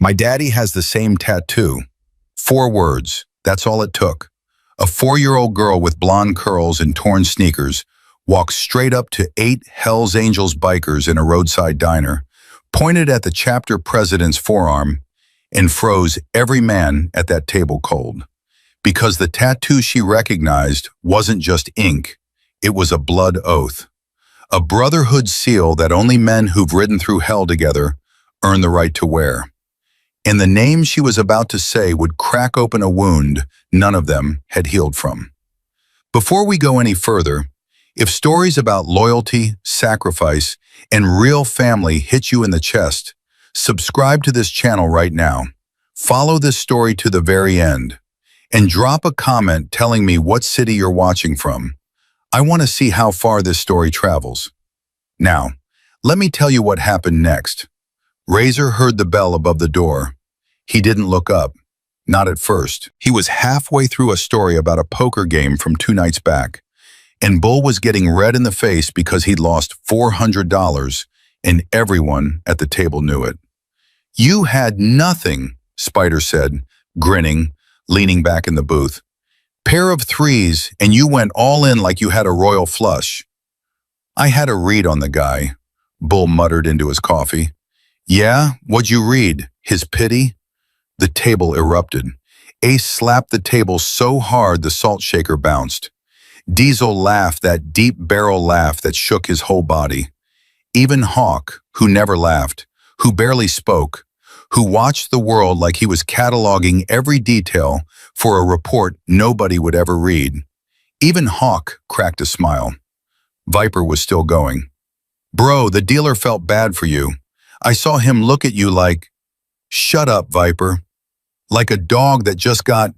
My daddy has the same tattoo. 4 words, that's all it took. A 4-year-old girl with blonde curls and torn sneakers walked straight up to 8 Hells Angels bikers in a roadside diner, pointed at the chapter president's forearm, and froze every man at that table cold. Because the tattoo she recognized wasn't just ink, it was a blood oath. A brotherhood seal that only men who've ridden through hell together earn the right to wear. And the name she was about to say would crack open a wound none of them had healed from. Before we go any further, if stories about loyalty, sacrifice, and real family hit you in the chest, subscribe to this channel right now. Follow this story to the very end, and drop a comment telling me what city you're watching from. I want to see how far this story travels. Now, let me tell you what happened next. Razor heard the bell above the door. He didn't look up, not at first. He was halfway through a story about a poker game from 2 nights back, and Bull was getting red in the face because he'd lost $400, and everyone at the table knew it. "You had nothing," Spider said, grinning, leaning back in the booth. "Pair of 3s, and you went all in like you had a royal flush." "I had a read on the guy," Bull muttered into his coffee. "Yeah? What'd you read? His pity?" The table erupted. Ace slapped the table so hard the salt shaker bounced. Diesel laughed that deep barrel laugh that shook his whole body. Even Hawk, who never laughed, who barely spoke, who watched the world like he was cataloging every detail for a report nobody would ever read. Even Hawk cracked a smile. Viper was still going. "Bro, the dealer felt bad for you. I saw him look at you like..." "Shut up, Viper. Like a dog that just got..."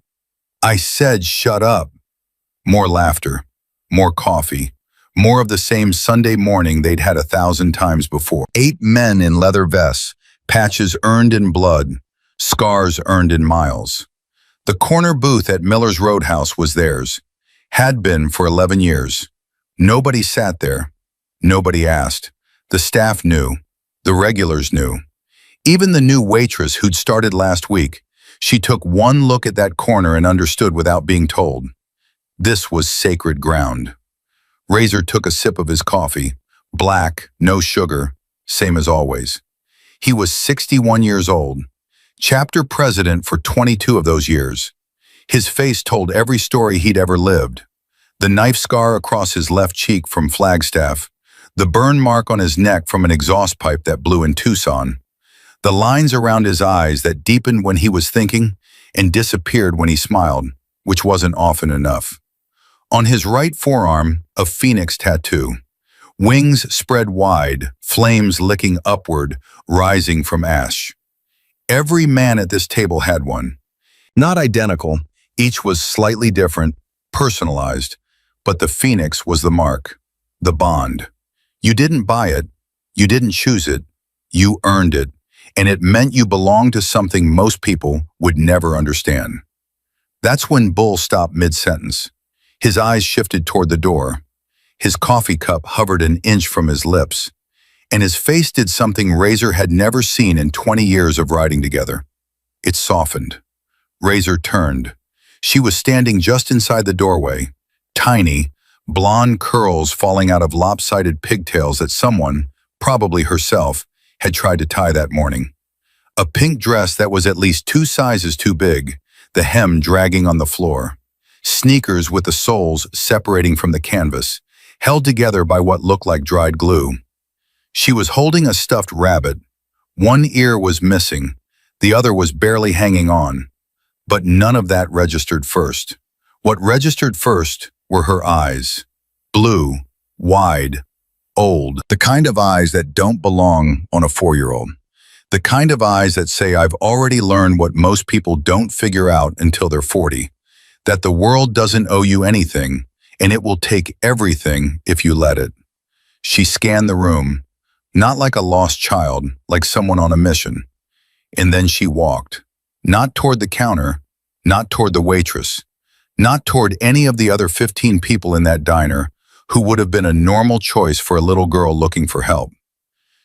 "I said shut up." More laughter, more coffee, more of the same Sunday morning they'd had 1,000 times before. 8 men in leather vests, patches earned in blood, scars earned in miles. The corner booth at Miller's Roadhouse was theirs, had been for 11 years. Nobody sat there. Nobody asked. The staff knew. The regulars knew. Even the new waitress who'd started last week, she took one look at that corner and understood without being told. This was sacred ground. Razor took a sip of his coffee, black, no sugar, same as always. He was 61 years old, chapter president for 22 of those years. His face told every story he'd ever lived. The knife scar across his left cheek from Flagstaff, the burn mark on his neck from an exhaust pipe that blew in Tucson, the lines around his eyes that deepened when he was thinking and disappeared when he smiled, which wasn't often enough. On his right forearm, a phoenix tattoo. Wings spread wide, flames licking upward, rising from ash. Every man at this table had one. Not identical, each was slightly different, personalized, but the phoenix was the mark, the bond. You didn't buy it, you didn't choose it, you earned it, and it meant you belonged to something most people would never understand. That's when Bull stopped mid-sentence. His eyes shifted toward the door. His coffee cup hovered an inch from his lips, and his face did something Razor had never seen in 20 years of riding together. It softened. Razor turned. She was standing just inside the doorway, tiny, blonde curls falling out of lopsided pigtails that someone, probably herself, had tried to tie that morning. A pink dress that was at least 2 sizes too big, the hem dragging on the floor. Sneakers with the soles separating from the canvas, held together by what looked like dried glue. She was holding a stuffed rabbit. One ear was missing, the other was barely hanging on. But none of that registered first. What registered first were her eyes. Blue, wide, old. The kind of eyes that don't belong on a 4-year-old. The kind of eyes that say, "I've already learned what most people don't figure out until they're 40. That the world doesn't owe you anything, and it will take everything if you let it." She scanned the room, not like a lost child, like someone on a mission. And then she walked, not toward the counter, not toward the waitress, not toward any of the other 15 people in that diner who would have been a normal choice for a little girl looking for help.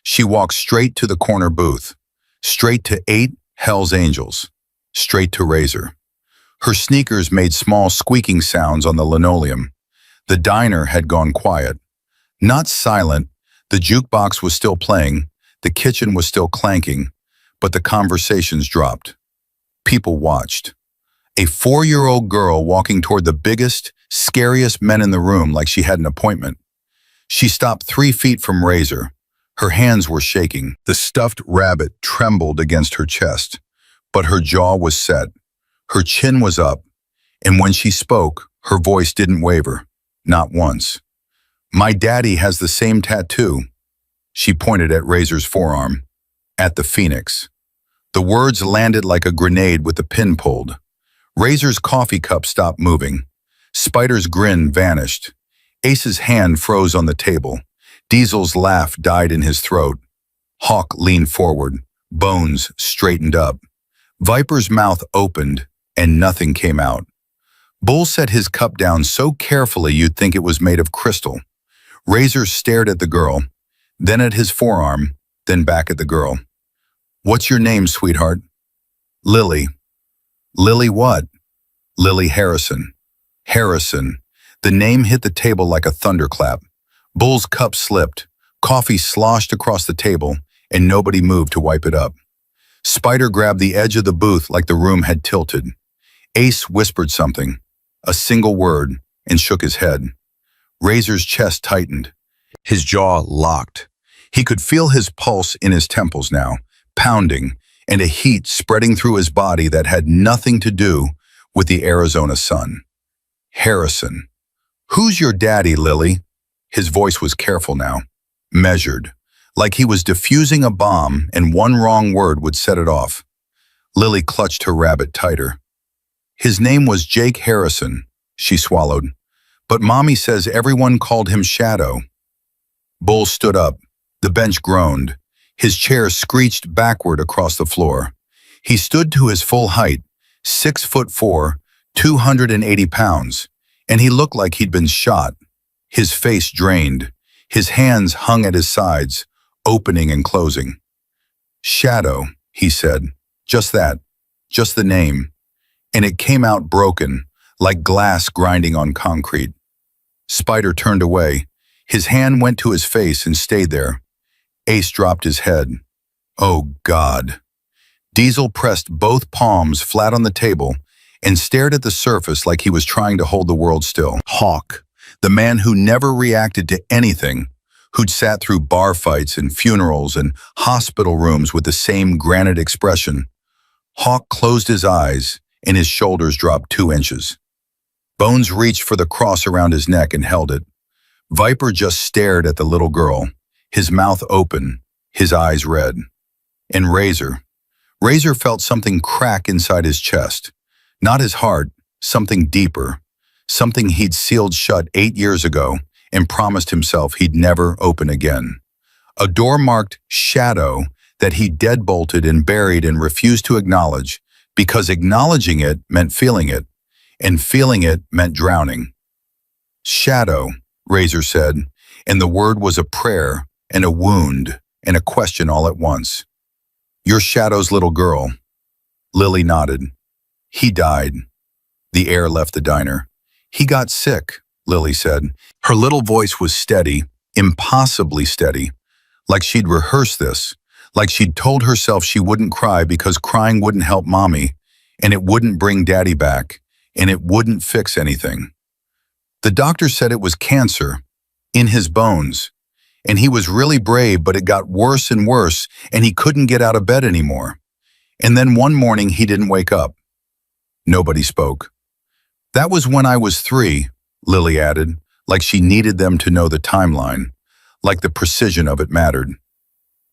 She walked straight to the corner booth, straight to 8 Hell's Angels. Straight to Razor. Her sneakers made small squeaking sounds on the linoleum. The diner had gone quiet. Not silent, the jukebox was still playing, the kitchen was still clanking, but the conversations dropped. People watched. A 4-year-old girl walking toward the biggest, scariest men in the room like she had an appointment. She stopped 3 feet from Razor. Her hands were shaking. The stuffed rabbit trembled against her chest, but her jaw was set. Her chin was up, and when she spoke, her voice didn't waver. Not once. My daddy has the same tattoo. She pointed at Razor's forearm. At the Phoenix. The words landed like a grenade with the pin pulled. Razor's coffee cup stopped moving. Spider's grin vanished. Ace's hand froze on the table. Diesel's laugh died in his throat. Hawk leaned forward. Bones straightened up. Viper's mouth opened, and nothing came out. Bull set his cup down so carefully you'd think it was made of crystal. Razor stared at the girl, then at his forearm, then back at the girl. What's your name, sweetheart? Lily. Lily what? Lily Harrison. Harrison. The name hit the table like a thunderclap. Bull's cup slipped. Coffee sloshed across the table, and nobody moved to wipe it up. Spider grabbed the edge of the booth like the room had tilted. Ace whispered something, a single word, and shook his head. Razor's chest tightened. His jaw locked. He could feel his pulse in his temples now, pounding, and a heat spreading through his body that had nothing to do with the Arizona sun. Harrison. Who's your daddy, Lily? His voice was careful now, measured, like he was diffusing a bomb and one wrong word would set it off. Lily clutched her rabbit tighter. His name was Jake Harrison, she swallowed, but Mommy says everyone called him Shadow. Bull stood up. The bench groaned. His chair screeched backward across the floor. He stood to his full height, 6'4", 280 pounds, and he looked like he'd been shot. His face drained. His hands hung at his sides, opening and closing. Shadow, he said. Just that. Just the name. And it came out broken, like glass grinding on concrete. Spider turned away. His hand went to his face and stayed there. Ace dropped his head. Oh, God. Diesel pressed both palms flat on the table and stared at the surface like he was trying to hold the world still. Hawk, the man who never reacted to anything, who'd sat through bar fights and funerals and hospital rooms with the same granite expression. Hawk closed his eyes and his shoulders dropped 2 inches. Bones reached for the cross around his neck and held it. Viper just stared at the little girl, his mouth open, his eyes red. And Razor felt something crack inside his chest. Not his heart, something deeper, something he'd sealed shut 8 years ago and promised himself he'd never open again. A door marked Shadow that he deadbolted and buried and refused to acknowledge, because acknowledging it meant feeling it, and feeling it meant drowning. Shadow, Razor said, and the word was a prayer and a wound and a question all at once. You're Shadow's little girl. Lily nodded. He died. The air left the diner. He got sick, Lily said. Her little voice was steady, impossibly steady, like she'd rehearsed this, like she'd told herself she wouldn't cry because crying wouldn't help Mommy, and it wouldn't bring Daddy back, and it wouldn't fix anything. The doctor said it was cancer, in his bones, and he was really brave, but it got worse and worse, and he couldn't get out of bed anymore. And then one morning he didn't wake up. Nobody spoke. That was when I was 3, Lily added, like she needed them to know the timeline, like the precision of it mattered.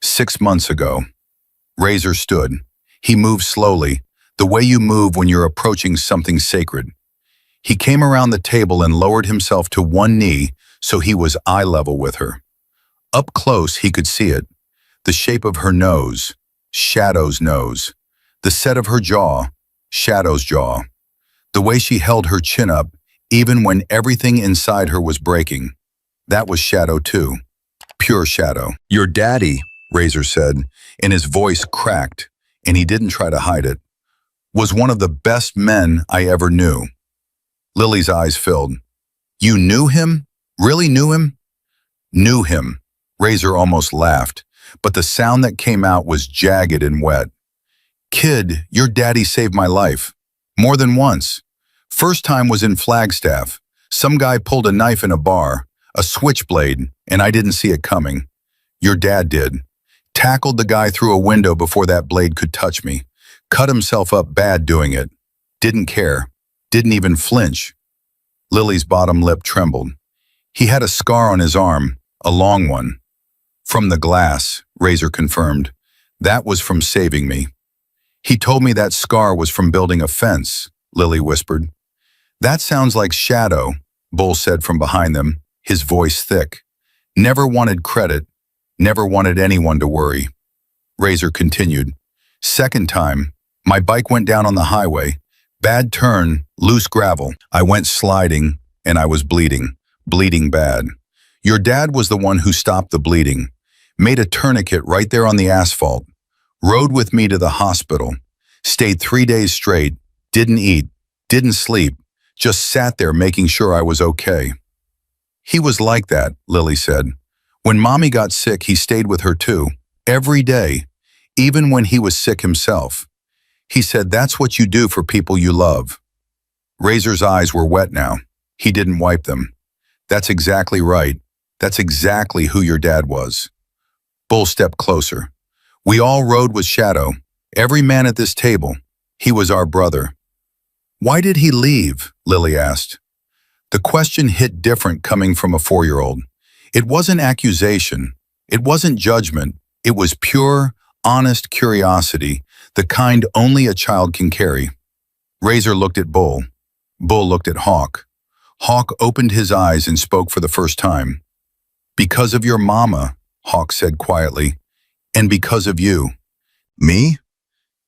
6 months ago. Razor stood. He moved slowly, the way you move when you're approaching something sacred. He came around the table and lowered himself to one knee so he was eye level with her. Up close he could see it, the shape of her nose, Shadow's nose, the set of her jaw, Shadow's jaw, the way she held her chin up even when everything inside her was breaking. That was Shadow too, pure Shadow. Your daddy, Razor said, and his voice cracked. and he didn't try to hide it. Was one of the best men I ever knew. Lily's eyes filled. You knew him? Really knew him? Knew him. Razor almost laughed, but the sound that came out was jagged and wet. Kid, your daddy saved my life. More than once. First time was in Flagstaff. Some guy pulled a knife in a bar, a switchblade, and I didn't see it coming. Your dad did. Tackled the guy through a window before that blade could touch me. Cut himself up bad doing it. Didn't care. Didn't even flinch. Lily's bottom lip trembled. He had a scar on his arm, a long one. From the glass, Razor confirmed. That was from saving me. He told me that scar was from building a fence, Lily whispered. That sounds like Shadow, Bull said from behind them, his voice thick. Never wanted credit, never wanted anyone to worry. Razor continued. Second time, my bike went down on the highway. Bad turn, loose gravel. I went sliding, and I was bleeding. Bleeding bad. Your dad was the one who stopped the bleeding. Made a tourniquet right there on the asphalt. Rode with me to the hospital. Stayed 3 days straight. Didn't eat. Didn't sleep. Just sat there making sure I was okay. He was like that, Lily said. When Mommy got sick, he stayed with her too. Every day. Even when he was sick himself. He said that's what you do for people you love. Razor's eyes were wet now. He didn't wipe them. That's exactly right. That's exactly who your dad was. Bull stepped closer. We all rode with Shadow. Every man at this table. He was our brother. Why did he leave? Lily asked. The question hit different coming from a 4-year-old. It wasn't accusation. It wasn't judgment. It was pure, honest curiosity, the kind only a child can carry. Razor looked at Bull. Bull looked at Hawk. Hawk opened his eyes and spoke for the first time. Because of your mama, Hawk said quietly, and because of you. Me?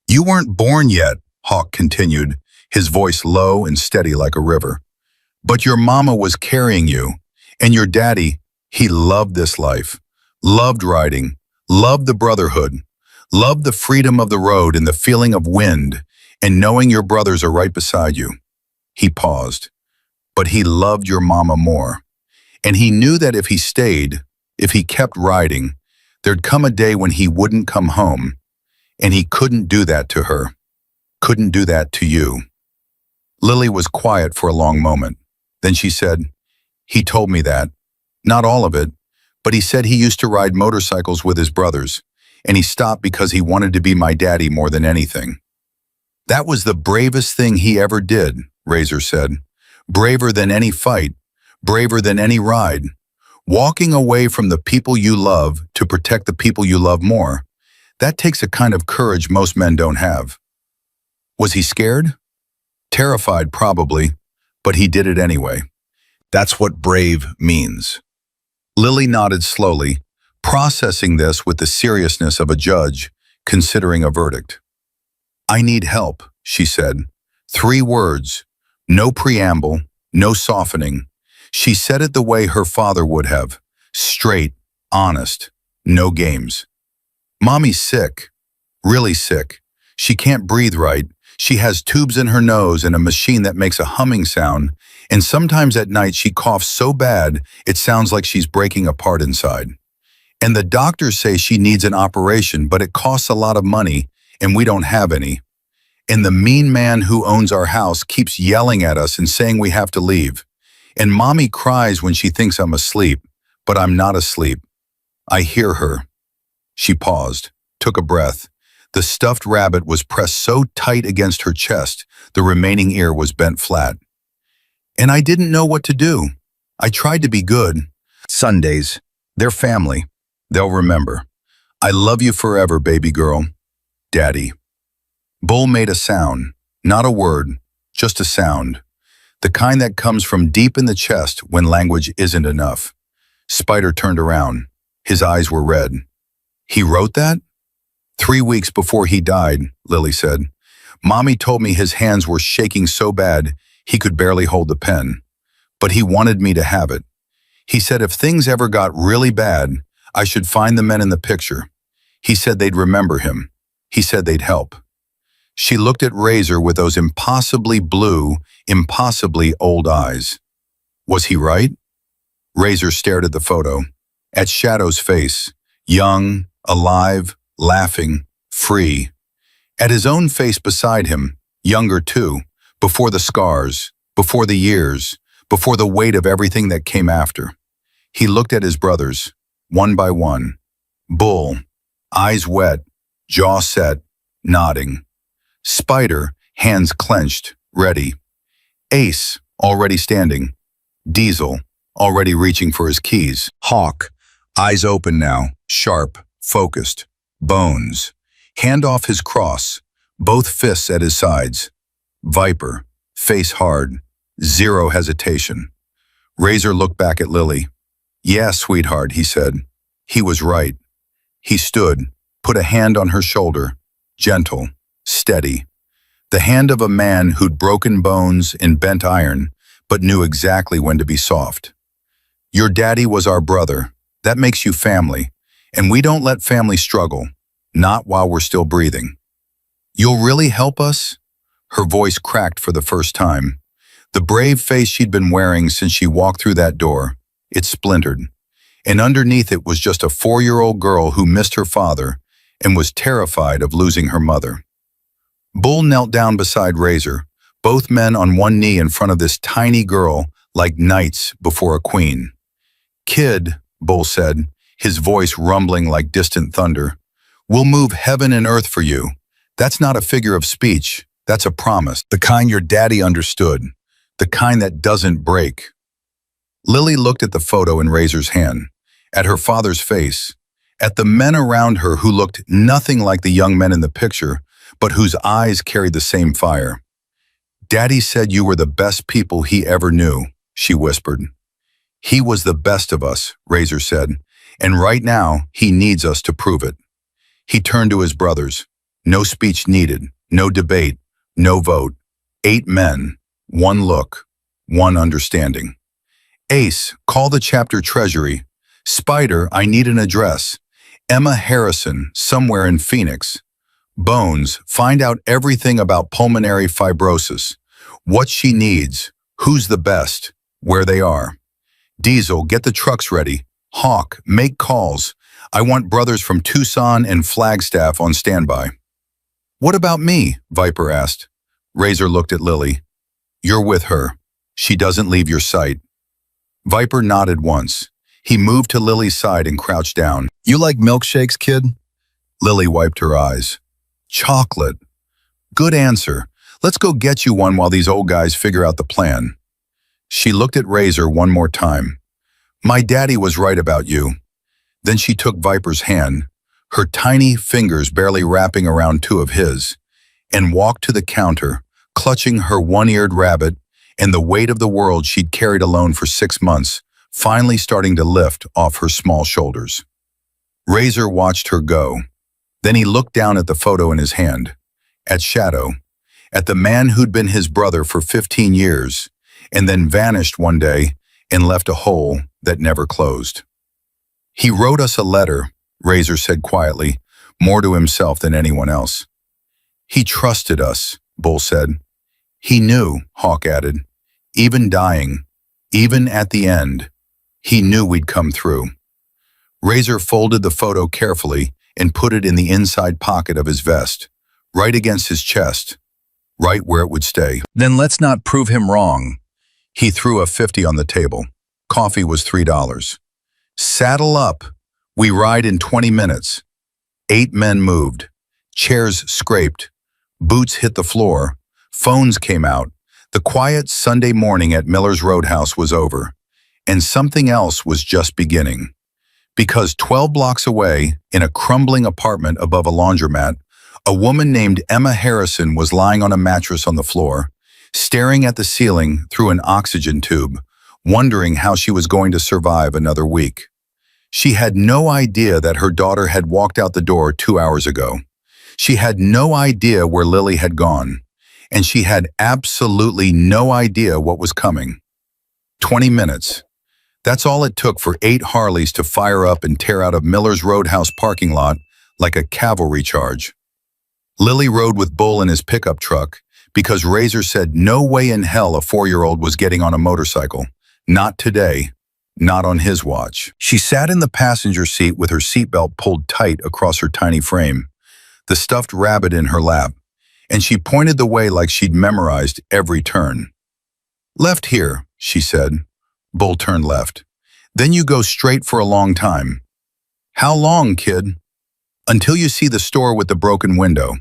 You weren't born yet, Hawk continued, his voice low and steady like a river. But your mama was carrying you, and your daddy, he loved this life, loved riding, loved the brotherhood, loved the freedom of the road and the feeling of wind, and knowing your brothers are right beside you. He paused. But he loved your mama more. And he knew that if he stayed, if he kept riding, there'd come a day when he wouldn't come home. And he couldn't do that to her. Couldn't do that to you. Lily was quiet for a long moment. Then she said, he told me that. Not all of it, but he said he used to ride motorcycles with his brothers, and he stopped because he wanted to be my daddy more than anything. That was the bravest thing he ever did, Razor said. Braver than any fight, braver than any ride. Walking away from the people you love to protect the people you love more, that takes a kind of courage most men don't have. Was he scared? Terrified, probably, but he did it anyway. That's what brave means. Lily nodded slowly, processing this with the seriousness of a judge considering a verdict. I need help, she said. 3 words. No preamble, no softening. She said it the way her father would have. Straight, honest, no games. Mommy's sick. Really sick. She can't breathe right. She has tubes in her nose and a machine that makes a humming sound, and sometimes at night she coughs so bad it sounds like she's breaking apart inside. And the doctors say she needs an operation, but it costs a lot of money, and we don't have any. And the mean man who owns our house keeps yelling at us and saying we have to leave. And Mommy cries when she thinks I'm asleep, but I'm not asleep. I hear her. She paused, took a breath. The stuffed rabbit was pressed so tight against her chest, the remaining ear was bent flat. And I didn't know what to do. I tried to be good. Sundays, they're family. They'll remember. I love you forever, baby girl. Daddy. Bull made a sound, not a word, just a sound. The kind that comes from deep in the chest when language isn't enough. Spider turned around. His eyes were red. He wrote that? 3 weeks before he died, Lily said. Mommy told me his hands were shaking so bad he could barely hold the pen. But he wanted me to have it. He said if things ever got really bad, I should find the men in the picture. He said they'd remember him. He said they'd help. She looked at Razor with those impossibly blue, impossibly old eyes. Was he right? Razor stared at the photo, at Shadow's face, young, alive, laughing, free. At his own face beside him, younger too, before the scars, before the years, before the weight of everything that came after. He looked at his brothers, one by one. Bull, eyes wet, jaw set, nodding. Spider, hands clenched, ready. Ace, already standing. Diesel, already reaching for his keys. Hawk, eyes open now, sharp, focused. Bones, hand off his cross, both fists at his sides. Viper, face hard, zero hesitation. Razor looked back at Lily. Yeah, sweetheart, he said. He was right. He stood, put a hand on her shoulder, gentle, steady. The hand of a man who'd broken bones and bent iron, but knew exactly when to be soft. Your daddy was our brother. That makes you family, and we don't let family struggle, not while we're still breathing. You'll really help us? Her voice cracked for the first time. The brave face she'd been wearing since she walked through that door, it splintered. And underneath it was just a 4-year-old girl who missed her father and was terrified of losing her mother. Bull knelt down beside Razor, both men on one knee in front of this tiny girl like knights before a queen. Kid, Bull said, his voice rumbling like distant thunder, we'll move heaven and earth for you. That's not a figure of speech, that's a promise, the kind your daddy understood, the kind that doesn't break. Lily looked at the photo in Razor's hand, at her father's face, at the men around her who looked nothing like the young men in the picture, but whose eyes carried the same fire. Daddy said you were the best people he ever knew, she whispered. He was the best of us, Razor said, and right now he needs us to prove it. He turned to his brothers. No speech needed, no debate, no vote. 8 men, 1 look, 1 understanding. Ace, call the chapter treasury. Spider, I need an address. Emma Harrison, somewhere in Phoenix. Bones, find out everything about pulmonary fibrosis. What she needs, who's the best, where they are. Diesel, get the trucks ready. Hawk, make calls. I want brothers from Tucson and Flagstaff on standby. What about me? Viper asked. Razor looked at Lily. You're with her. She doesn't leave your sight. Viper nodded once. He moved to Lily's side and crouched down. You like milkshakes, kid? Lily wiped her eyes. Chocolate. Good answer. Let's go get you one while these old guys figure out the plan. She looked at Razor one more time. My daddy was right about you. Then she took Viper's hand, her tiny fingers barely wrapping around 2 of his, and walked to the counter, clutching her one-eared rabbit and the weight of the world she'd carried alone for 6 months, finally starting to lift off her small shoulders. Razor watched her go. Then he looked down at the photo in his hand, at Shadow, at the man who'd been his brother for 15 years, and then vanished one day and left a hole that never closed. He wrote us a letter, Razor said quietly, more to himself than anyone else. He trusted us, Bull said. He knew, Hawk added. Even dying, even at the end, he knew we'd come through. Razor folded the photo carefully and put it in the inside pocket of his vest, right against his chest, right where it would stay. Then let's not prove him wrong. He threw a 50 on the table. Coffee was $3. Saddle up. We ride in 20 minutes. 8 men moved. Chairs scraped. Boots hit the floor. Phones came out. The quiet Sunday morning at Miller's Roadhouse was over. And something else was just beginning. Because 12 blocks away, in a crumbling apartment above a laundromat, a woman named Emma Harrison was lying on a mattress on the floor, staring at the ceiling through an oxygen tube, wondering how she was going to survive another week. She had no idea that her daughter had walked out the door 2 hours ago. She had no idea where Lily had gone, and she had absolutely no idea what was coming. 20 minutes. That's all it took for 8 Harleys to fire up and tear out of Miller's Roadhouse parking lot like a cavalry charge. Lily rode with Bull in his pickup truck because Razor said no way in hell a 4-year-old was getting on a motorcycle. Not today. Not on his watch. She sat in the passenger seat with her seatbelt pulled tight across her tiny frame, the stuffed rabbit in her lap, and she pointed the way like she'd memorized every turn. "Left here," she said. Bull turned left. "Then you go straight for a long time." "How long, kid?" "Until you see the store with the broken window."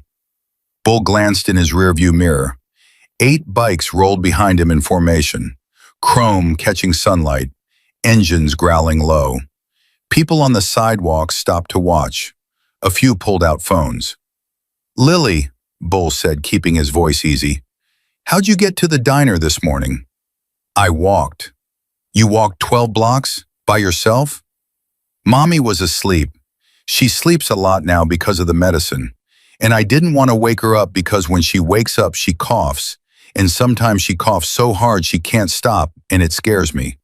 Bull glanced in his rearview mirror. 8 bikes rolled behind him in formation, chrome catching sunlight, engines growling low. People on the sidewalk stopped to watch. A few pulled out phones. "Lily," Bull said, keeping his voice easy, "how'd you get to the diner this morning?" "I walked." "You walked 12 blocks? By yourself?" "Mommy was asleep. She sleeps a lot now because of the medicine. And I didn't want to wake her up because when she wakes up she coughs, and sometimes she coughs so hard she can't stop, and it scares me."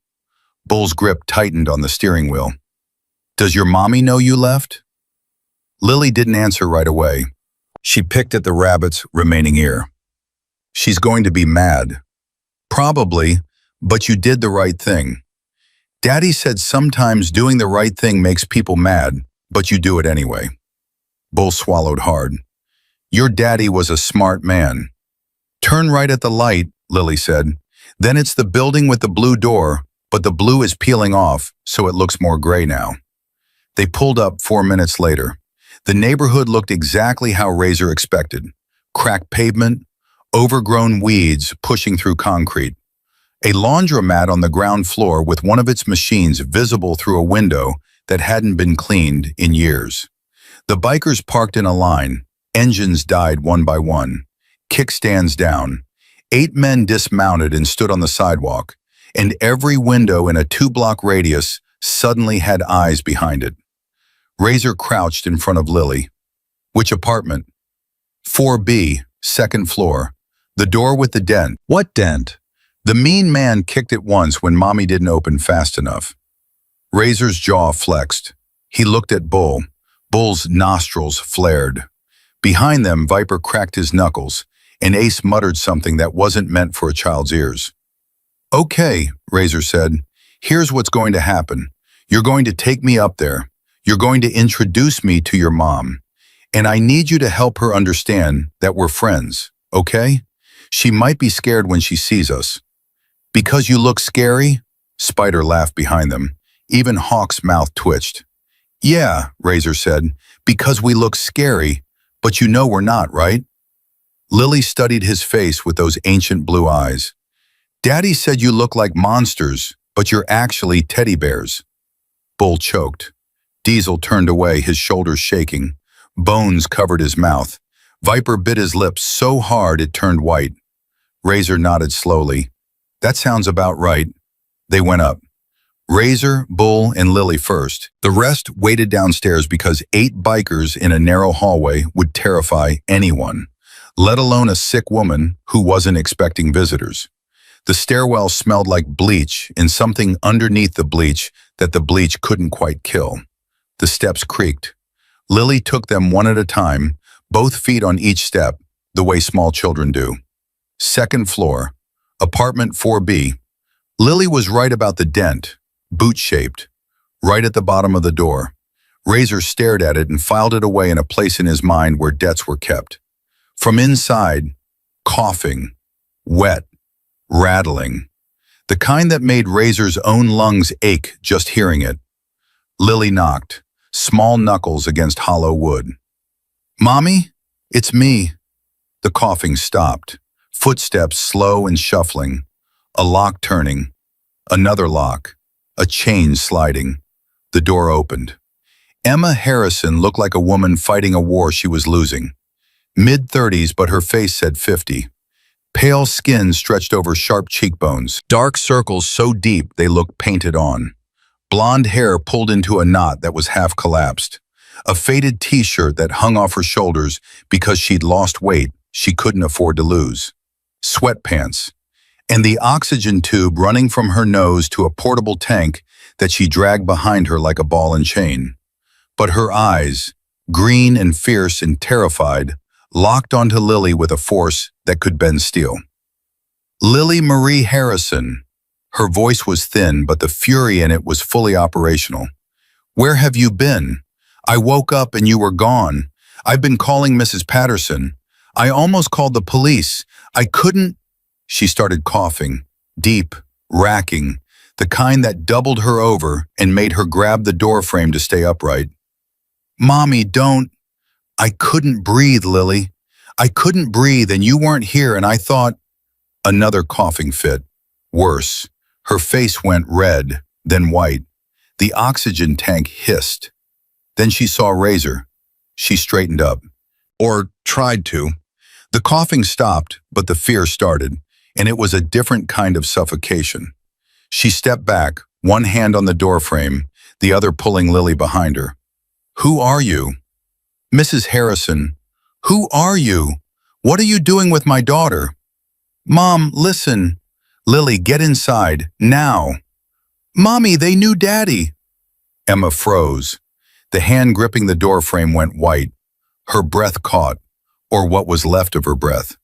Bull's grip tightened on the steering wheel. "Does your mommy know you left?" Lily didn't answer right away. She picked at the rabbit's remaining ear. "She's going to be mad." "Probably, but you did the right thing." "Daddy said sometimes doing the right thing makes people mad, but you do it anyway." Bull swallowed hard. "Your daddy was a smart man." "Turn right at the light," Lily said. "Then it's the building with the blue door, but the blue is peeling off, so it looks more gray now." They pulled up 4 minutes later. The neighborhood looked exactly how Razor expected. Cracked pavement, overgrown weeds pushing through concrete. A laundromat on the ground floor with one of its machines visible through a window that hadn't been cleaned in years. The bikers parked in a line. Engines died one by one. Kickstands down. 8 men dismounted and stood on the sidewalk, and every window in a 2-block radius suddenly had eyes behind it. Razor crouched in front of Lily. "Which apartment?" 4B, 2nd floor. The door with the dent." "What dent?" "The mean man kicked it once when Mommy didn't open fast enough." Razor's jaw flexed. He looked at Bull. Bull's nostrils flared. Behind them, Viper cracked his knuckles, and Ace muttered something that wasn't meant for a child's ears. "Okay," Razor said. "Here's what's going to happen. You're going to take me up there. You're going to introduce me to your mom. And I need you to help her understand that we're friends, okay? She might be scared when she sees us." "Because you look scary?" Spider laughed behind them. Even Hawk's mouth twitched. "Yeah," Razor said, "because we look scary, but you know we're not, right?" Lily studied his face with those ancient blue eyes. "Daddy said you look like monsters, but you're actually teddy bears." Bull choked. Diesel turned away, his shoulders shaking. Bones covered his mouth. Viper bit his lips so hard it turned white. Razor nodded slowly. "That sounds about right." They went up. Razor, Bull, and Lily first. The rest waited downstairs because 8 bikers in a narrow hallway would terrify anyone, let alone a sick woman who wasn't expecting visitors. The stairwell smelled like bleach and something underneath the bleach that the bleach couldn't quite kill. The steps creaked. Lily took them one at a time, both feet on each step, the way small children do. 2nd floor, apartment 4B. Lily was right about the dent, boot-shaped, right at the bottom of the door. Razor stared at it and filed it away in a place in his mind where debts were kept. From inside, coughing, wet, rattling, the kind that made Razor's own lungs ache just hearing it. Lily knocked, small knuckles against hollow wood. "Mommy, it's me." The coughing stopped. Footsteps slow and shuffling. A lock turning. Another lock. A chain sliding. The door opened. Emma Harrison looked like a woman fighting a war she was losing. Mid-30s, but her face said 50. Pale skin stretched over sharp cheekbones. Dark circles so deep they looked painted on. Blonde hair pulled into a knot that was half collapsed. A faded t-shirt that hung off her shoulders because she'd lost weight she couldn't afford to lose. Sweatpants. And the oxygen tube running from her nose to a portable tank that she dragged behind her like a ball and chain. But her eyes, green and fierce and terrified, locked onto Lily with a force that could bend steel. Lily Marie Harrison. Her voice was thin, but the fury in it was fully operational. Where have you been? I woke up and you were gone. I've been calling Mrs. Patterson. I almost called the police. I couldn't. She started coughing, deep, racking, the kind that doubled her over and made her grab the door frame to stay upright. Mommy, don't. I couldn't breathe, Lily. I couldn't breathe and you weren't here and I thought. Another coughing fit. Worse. Her face went red, then white. The oxygen tank hissed. Then she saw Razor. She straightened up. Or tried to. The coughing stopped, but the fear started, and it was a different kind of suffocation. She stepped back, one hand on the doorframe, the other pulling Lily behind her. Who are you? Mrs. Harrison. Who are you? What are you doing with my daughter? Mom, listen. Lily, get inside, now. Mommy, they knew Daddy. Emma froze. The hand gripping the doorframe went white. Her breath caught, or what was left of her breath.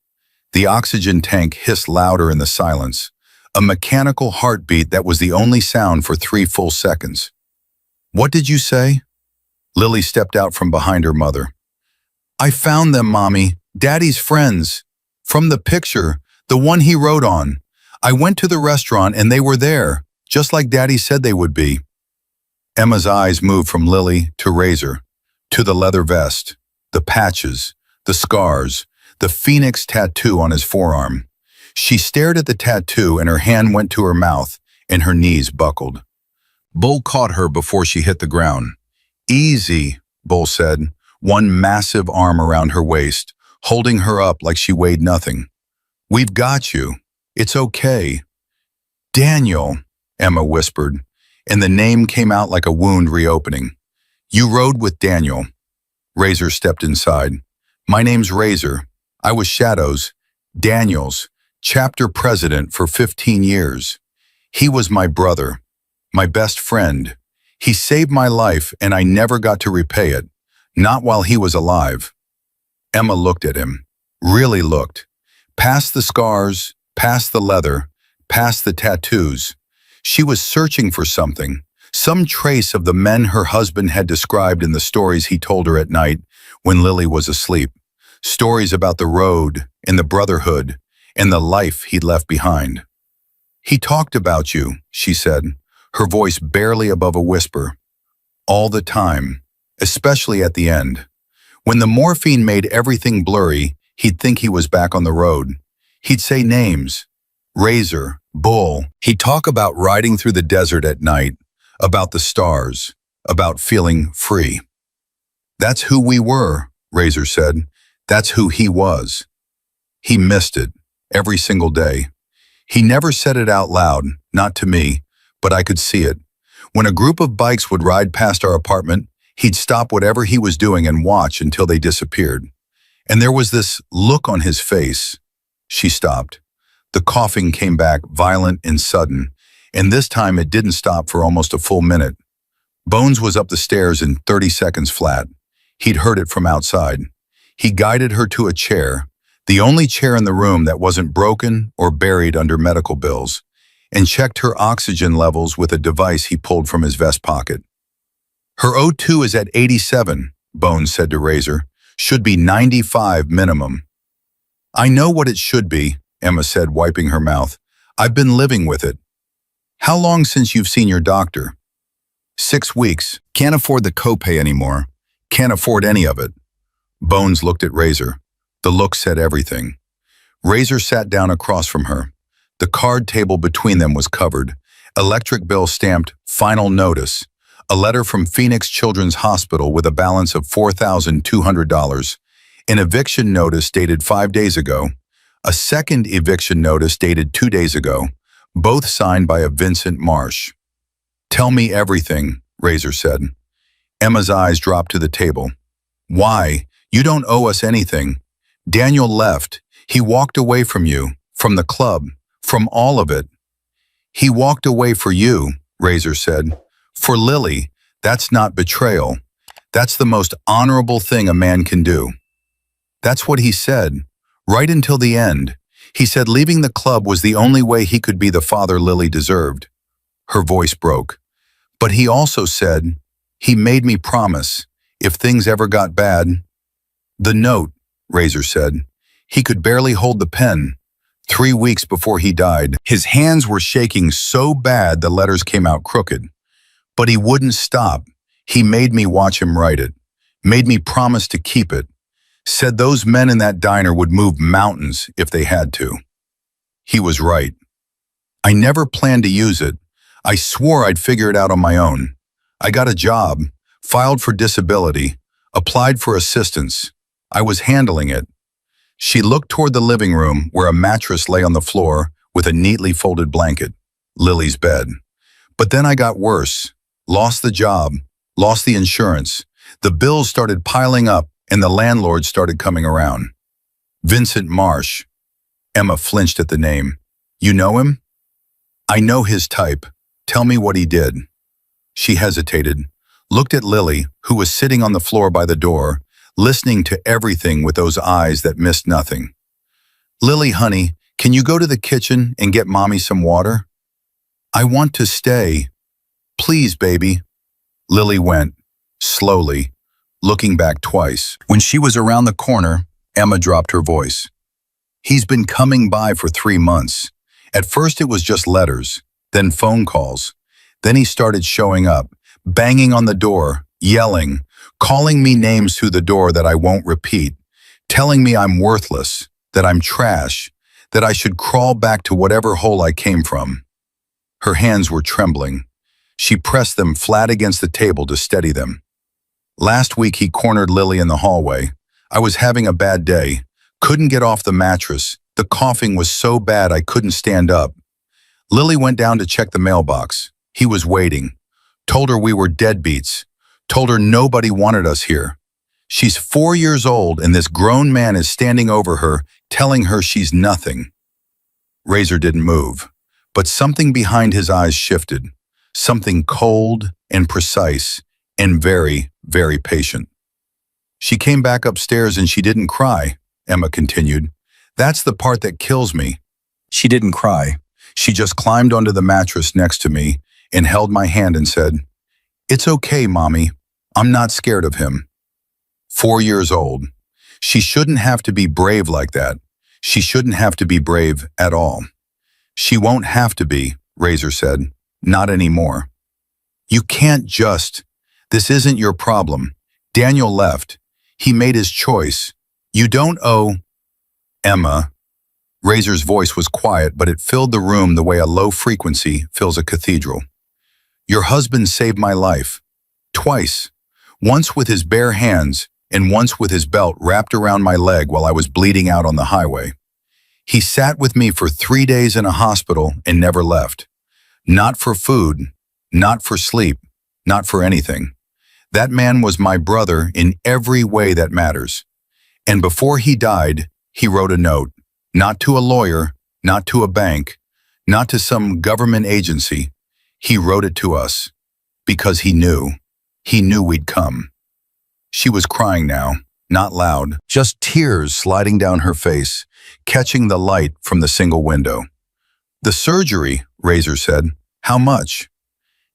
The oxygen tank hissed louder in the silence, a mechanical heartbeat that was the only sound for 3 full seconds. What did you say? Lily stepped out from behind her mother. I found them, Mommy, Daddy's friends. From the picture, the one he wrote on. I went to the restaurant and they were there, just like Daddy said they would be. Emma's eyes moved from Lily to Razor, to the leather vest, the patches, the scars, the phoenix tattoo on his forearm. She stared at the tattoo and her hand went to her mouth and her knees buckled. Bull caught her before she hit the ground. Easy, Bull said, one massive arm around her waist, holding her up like she weighed nothing. We've got you. It's okay. Daniel, Emma whispered, and the name came out like a wound reopening. You rode with Daniel. Razor stepped inside. My name's Razor. I was Shadows, Daniel's, chapter president for 15 years. He was my brother, my best friend. He saved my life and I never got to repay it, not while he was alive. Emma looked at him, really looked, past the scars, past the leather, past the tattoos. She was searching for something, some trace of the men her husband had described in the stories he told her at night when Lily was asleep. Stories about the road and the brotherhood and the life he'd left behind. He talked about you, she said, her voice barely above a whisper. All the time, especially at the end. When the morphine made everything blurry, he'd think he was back on the road. He'd say names, Razor, Bull. He'd talk about riding through the desert at night, about the stars, about feeling free. That's who we were, Razor said. That's who he was. He missed it, every single day. He never said it out loud, not to me, but I could see it. When a group of bikes would ride past our apartment, he'd stop whatever he was doing and watch until they disappeared. And there was this look on his face. She stopped. The coughing came back, violent and sudden, and this time it didn't stop for almost a full minute. Bones was up the stairs in 30 seconds flat. He'd heard it from outside. He guided her to a chair, the only chair in the room that wasn't broken or buried under medical bills, and checked her oxygen levels with a device he pulled from his vest pocket. Her O2 is at 87, Bones said to Razor. Should be 95 minimum. I know what it should be, Emma said, wiping her mouth. I've been living with it. How long since you've seen your doctor? 6 weeks. Can't afford the copay anymore. Can't afford any of it. Bones looked at Razor. The look said everything. Razor sat down across from her. The card table between them was covered. Electric bill stamped, final notice. A letter from Phoenix Children's Hospital with a balance of $4,200. An eviction notice dated 5 days ago. A second eviction notice dated 2 days ago, both signed by a Vincent Marsh. Tell me everything, Razor said. Emma's eyes dropped to the table. Why? You don't owe us anything. Daniel left. He walked away from you, from the club, from all of it. He walked away for you, Razor said. For Lily, that's not betrayal. That's the most honorable thing a man can do. That's what he said, right until the end. He said leaving the club was the only way he could be the father Lily deserved. Her voice broke. But he also said, he made me promise, if things ever got bad. The note, Razor said. He could barely hold the pen. 3 weeks before he died, his hands were shaking so bad the letters came out crooked. But he wouldn't stop. He made me watch him write it. Made me promise to keep it. Said those men in that diner would move mountains if they had to. He was right. I never planned to use it. I swore I'd figure it out on my own. I got a job, filed for disability, applied for assistance. I was handling it. She looked toward the living room where a mattress lay on the floor with a neatly folded blanket, Lily's bed. But then I got worse. Lost the job, lost the insurance. The bills started piling up and the landlord started coming around. Vincent Marsh. Emma flinched at the name. You know him? I know his type. Tell me what he did. She hesitated, looked at Lily, who was sitting on the floor by the door, listening to everything with those eyes that missed nothing. Lily, honey, can you go to the kitchen and get Mommy some water? I want to stay. Please, baby. Lily went, slowly, looking back twice. When she was around the corner, Emma dropped her voice. He's been coming by for 3 months. At first it was just letters, then phone calls. Then he started showing up, banging on the door, yelling, calling me names through the door that I won't repeat, telling me I'm worthless, that I'm trash, that I should crawl back to whatever hole I came from. Her hands were trembling. She pressed them flat against the table to steady them. Last week he cornered Lily in the hallway. I was having a bad day, couldn't get off the mattress. The coughing was so bad I couldn't stand up. Lily went down to check the mailbox. He was waiting. Told her we were deadbeats. Told her nobody wanted us here. She's 4 years old and this grown man is standing over her, telling her she's nothing. Razor didn't move, but something behind his eyes shifted. Something cold and precise and very, very patient. She came back upstairs and she didn't cry, Emma continued. That's the part that kills me. She didn't cry. She just climbed onto the mattress next to me and held my hand and said, It's okay, Mommy. I'm not scared of him. 4 years old. She shouldn't have to be brave like that. She shouldn't have to be brave at all. She won't have to be, Razor said. Not anymore. You can't just. This isn't your problem. Daniel left. He made his choice. You don't owe. Emma. Razor's voice was quiet, but it filled the room the way a low frequency fills a cathedral. Your husband saved my life. Twice. Once with his bare hands and once with his belt wrapped around my leg while I was bleeding out on the highway. He sat with me for 3 days in a hospital and never left. Not for food, not for sleep, not for anything. That man was my brother in every way that matters. And before he died, he wrote a note, not to a lawyer, not to a bank, not to some government agency. He wrote it to us because he knew we'd come. She was crying now, not loud, just tears sliding down her face, catching the light from the single window. The surgery, Razor said. How much?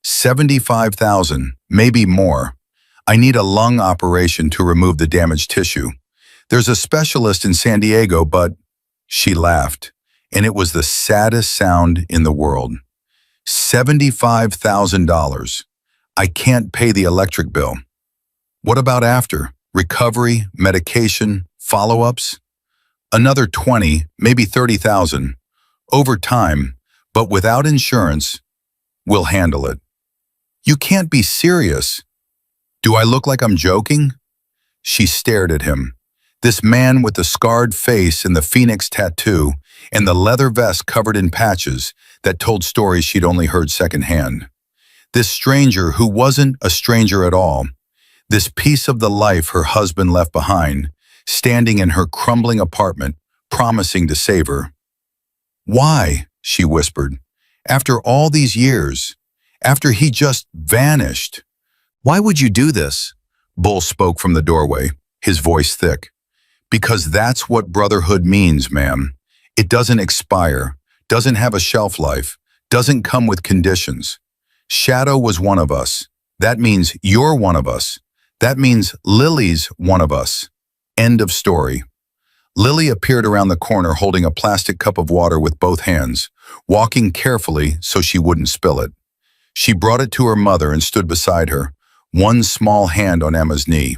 $75,000, maybe more. I need a lung operation to remove the damaged tissue. There's a specialist in San Diego, but... She laughed, and it was the saddest sound in the world. $75,000. I can't pay the electric bill. What about after? Recovery, medication, follow-ups? Another 20, maybe 30,000. Over time, but without insurance, we'll handle it. You can't be serious. Do I look like I'm joking? She stared at him. This man with the scarred face and the phoenix tattoo and the leather vest covered in patches that told stories she'd only heard secondhand. This stranger who wasn't a stranger at all. This piece of the life her husband left behind, standing in her crumbling apartment, promising to save her. Why? She whispered. After all these years, after he just vanished. Why would you do this? Bull spoke from the doorway, his voice thick. Because that's what brotherhood means, ma'am. It doesn't expire, doesn't have a shelf life, doesn't come with conditions. Shadow was one of us. That means you're one of us. That means Lily's one of us. End of story. Lily appeared around the corner holding a plastic cup of water with both hands, walking carefully so she wouldn't spill it. She brought it to her mother and stood beside her, one small hand on Emma's knee.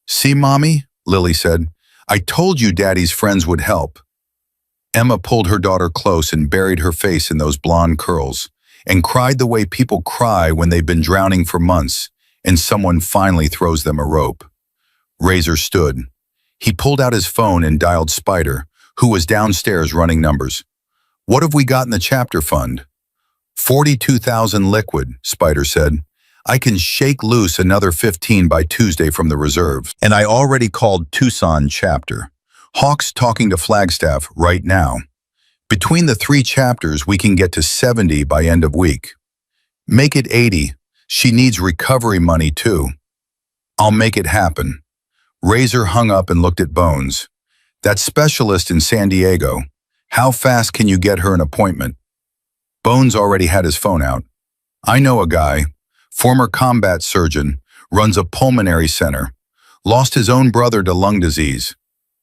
"See, Mommy," Lily said, "I told you Daddy's friends would help." Emma pulled her daughter close and buried her face in those blonde curls, and cried the way people cry when they've been drowning for months and someone finally throws them a rope. Razor stood. He pulled out his phone and dialed Spider, who was downstairs running numbers. "What have we got in the chapter fund?" 42,000 liquid, Spider said. "I can shake loose another 15 by Tuesday from the reserves. And I already called Tucson chapter. Hawk's talking to Flagstaff right now. Between the 3 chapters, we can get to 70 by end of week. Make it 80. She needs recovery money too." "I'll make it happen." Razor hung up and looked at Bones. "That specialist in San Diego. How fast can you get her an appointment?" Bones already had his phone out. "I know a guy, former combat surgeon, runs a pulmonary center. Lost his own brother to lung disease.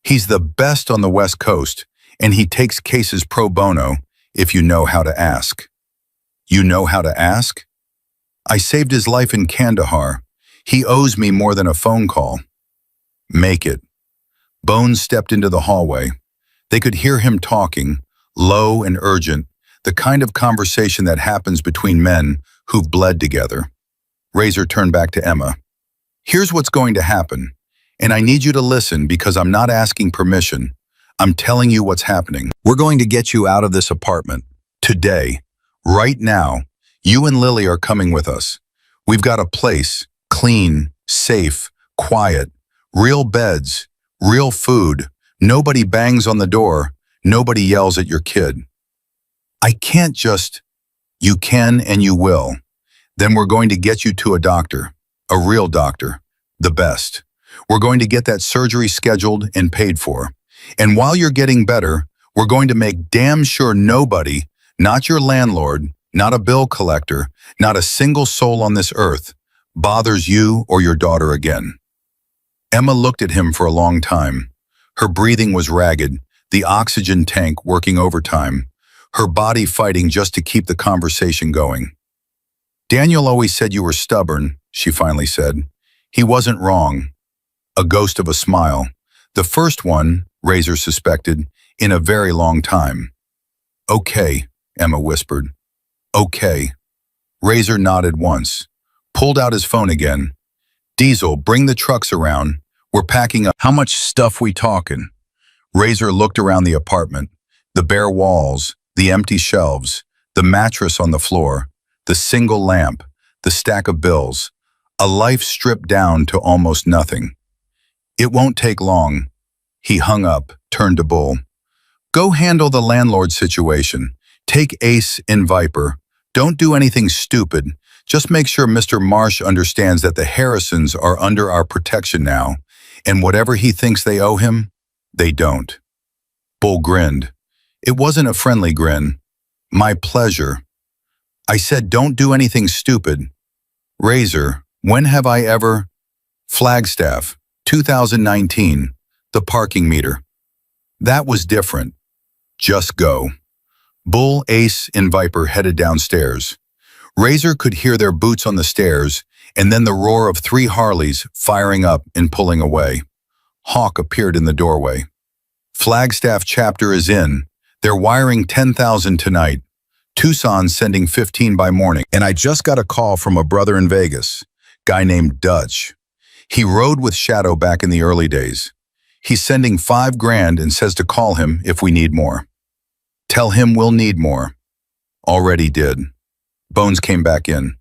He's the best on the West Coast, and he takes cases pro bono if you know how to ask." "You know how to ask?" "I saved his life in Kandahar. He owes me more than a phone call." "Make it." Bones stepped into the hallway. They could hear him talking, low and urgent, the kind of conversation that happens between men who've bled together. Razor turned back to Emma. "Here's what's going to happen, and I need you to listen because I'm not asking permission. I'm telling you what's happening. We're going to get you out of this apartment. Today. Right now. You and Lily are coming with us. We've got a place, clean, safe, quiet, real beds, real food. Nobody bangs on the door. Nobody yells at your kid." "I can't just..." "You can and you will. Then we're going to get you to a doctor, a real doctor, the best. We're going to get that surgery scheduled and paid for. And while you're getting better, we're going to make damn sure nobody, not your landlord, not a bill collector, not a single soul on this earth, bothers you or your daughter again." Emma looked at him for a long time. Her breathing was ragged, the oxygen tank working overtime, her body fighting just to keep the conversation going. "Daniel always said you were stubborn," she finally said. "He wasn't wrong." A ghost of a smile. The first one, Razor suspected, in a very long time. "Okay," Emma whispered. "Okay." Razor nodded once, pulled out his phone again. "Diesel, bring the trucks around. We're packing up." "How much stuff we talking?" Razor looked around the apartment. The bare walls, the empty shelves, the mattress on the floor, the single lamp, the stack of bills. A life stripped down to almost nothing. "It won't take long." He hung up, turned to Bull. "Go handle the landlord situation. Take Ace in Viper. Don't do anything stupid. Just make sure Mr. Marsh understands that the Harrisons are under our protection now, and whatever he thinks they owe him, they don't." Bull grinned. It wasn't a friendly grin. "My pleasure." "I said don't do anything stupid." "Razor, when have I ever..." "Flagstaff, 2019, the parking meter." "That was different." "Just go." Bull, Ace, and Viper headed downstairs. Razor could hear their boots on the stairs, and then the roar of 3 Harleys firing up and pulling away. Hawk appeared in the doorway. "Flagstaff chapter is in. They're wiring 10,000 tonight. Tucson sending 15 by morning. And I just got a call from a brother in Vegas, guy named Dutch. He rode with Shadow back in the early days. He's sending $5 grand and says to call him if we need more. Tell him we'll need more." "Already did." Bones came back in.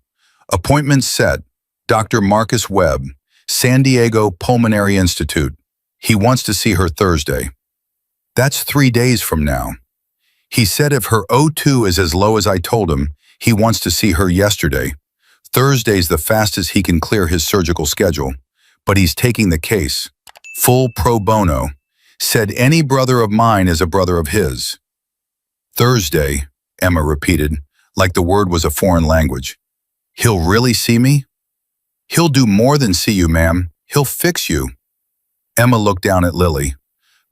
"Appointment set. Dr. Marcus Webb, San Diego Pulmonary Institute. He wants to see her Thursday." "That's 3 days from now." "He said if her O2 is as low as I told him, he wants to see her yesterday. Thursday's the fastest he can clear his surgical schedule, but he's taking the case. Full pro bono. Said any brother of mine is a brother of his. Thursday, Emma repeated, like the word was a foreign language. He'll really see me? He'll do more than see you, ma'am. He'll fix you. Emma looked down at Lily.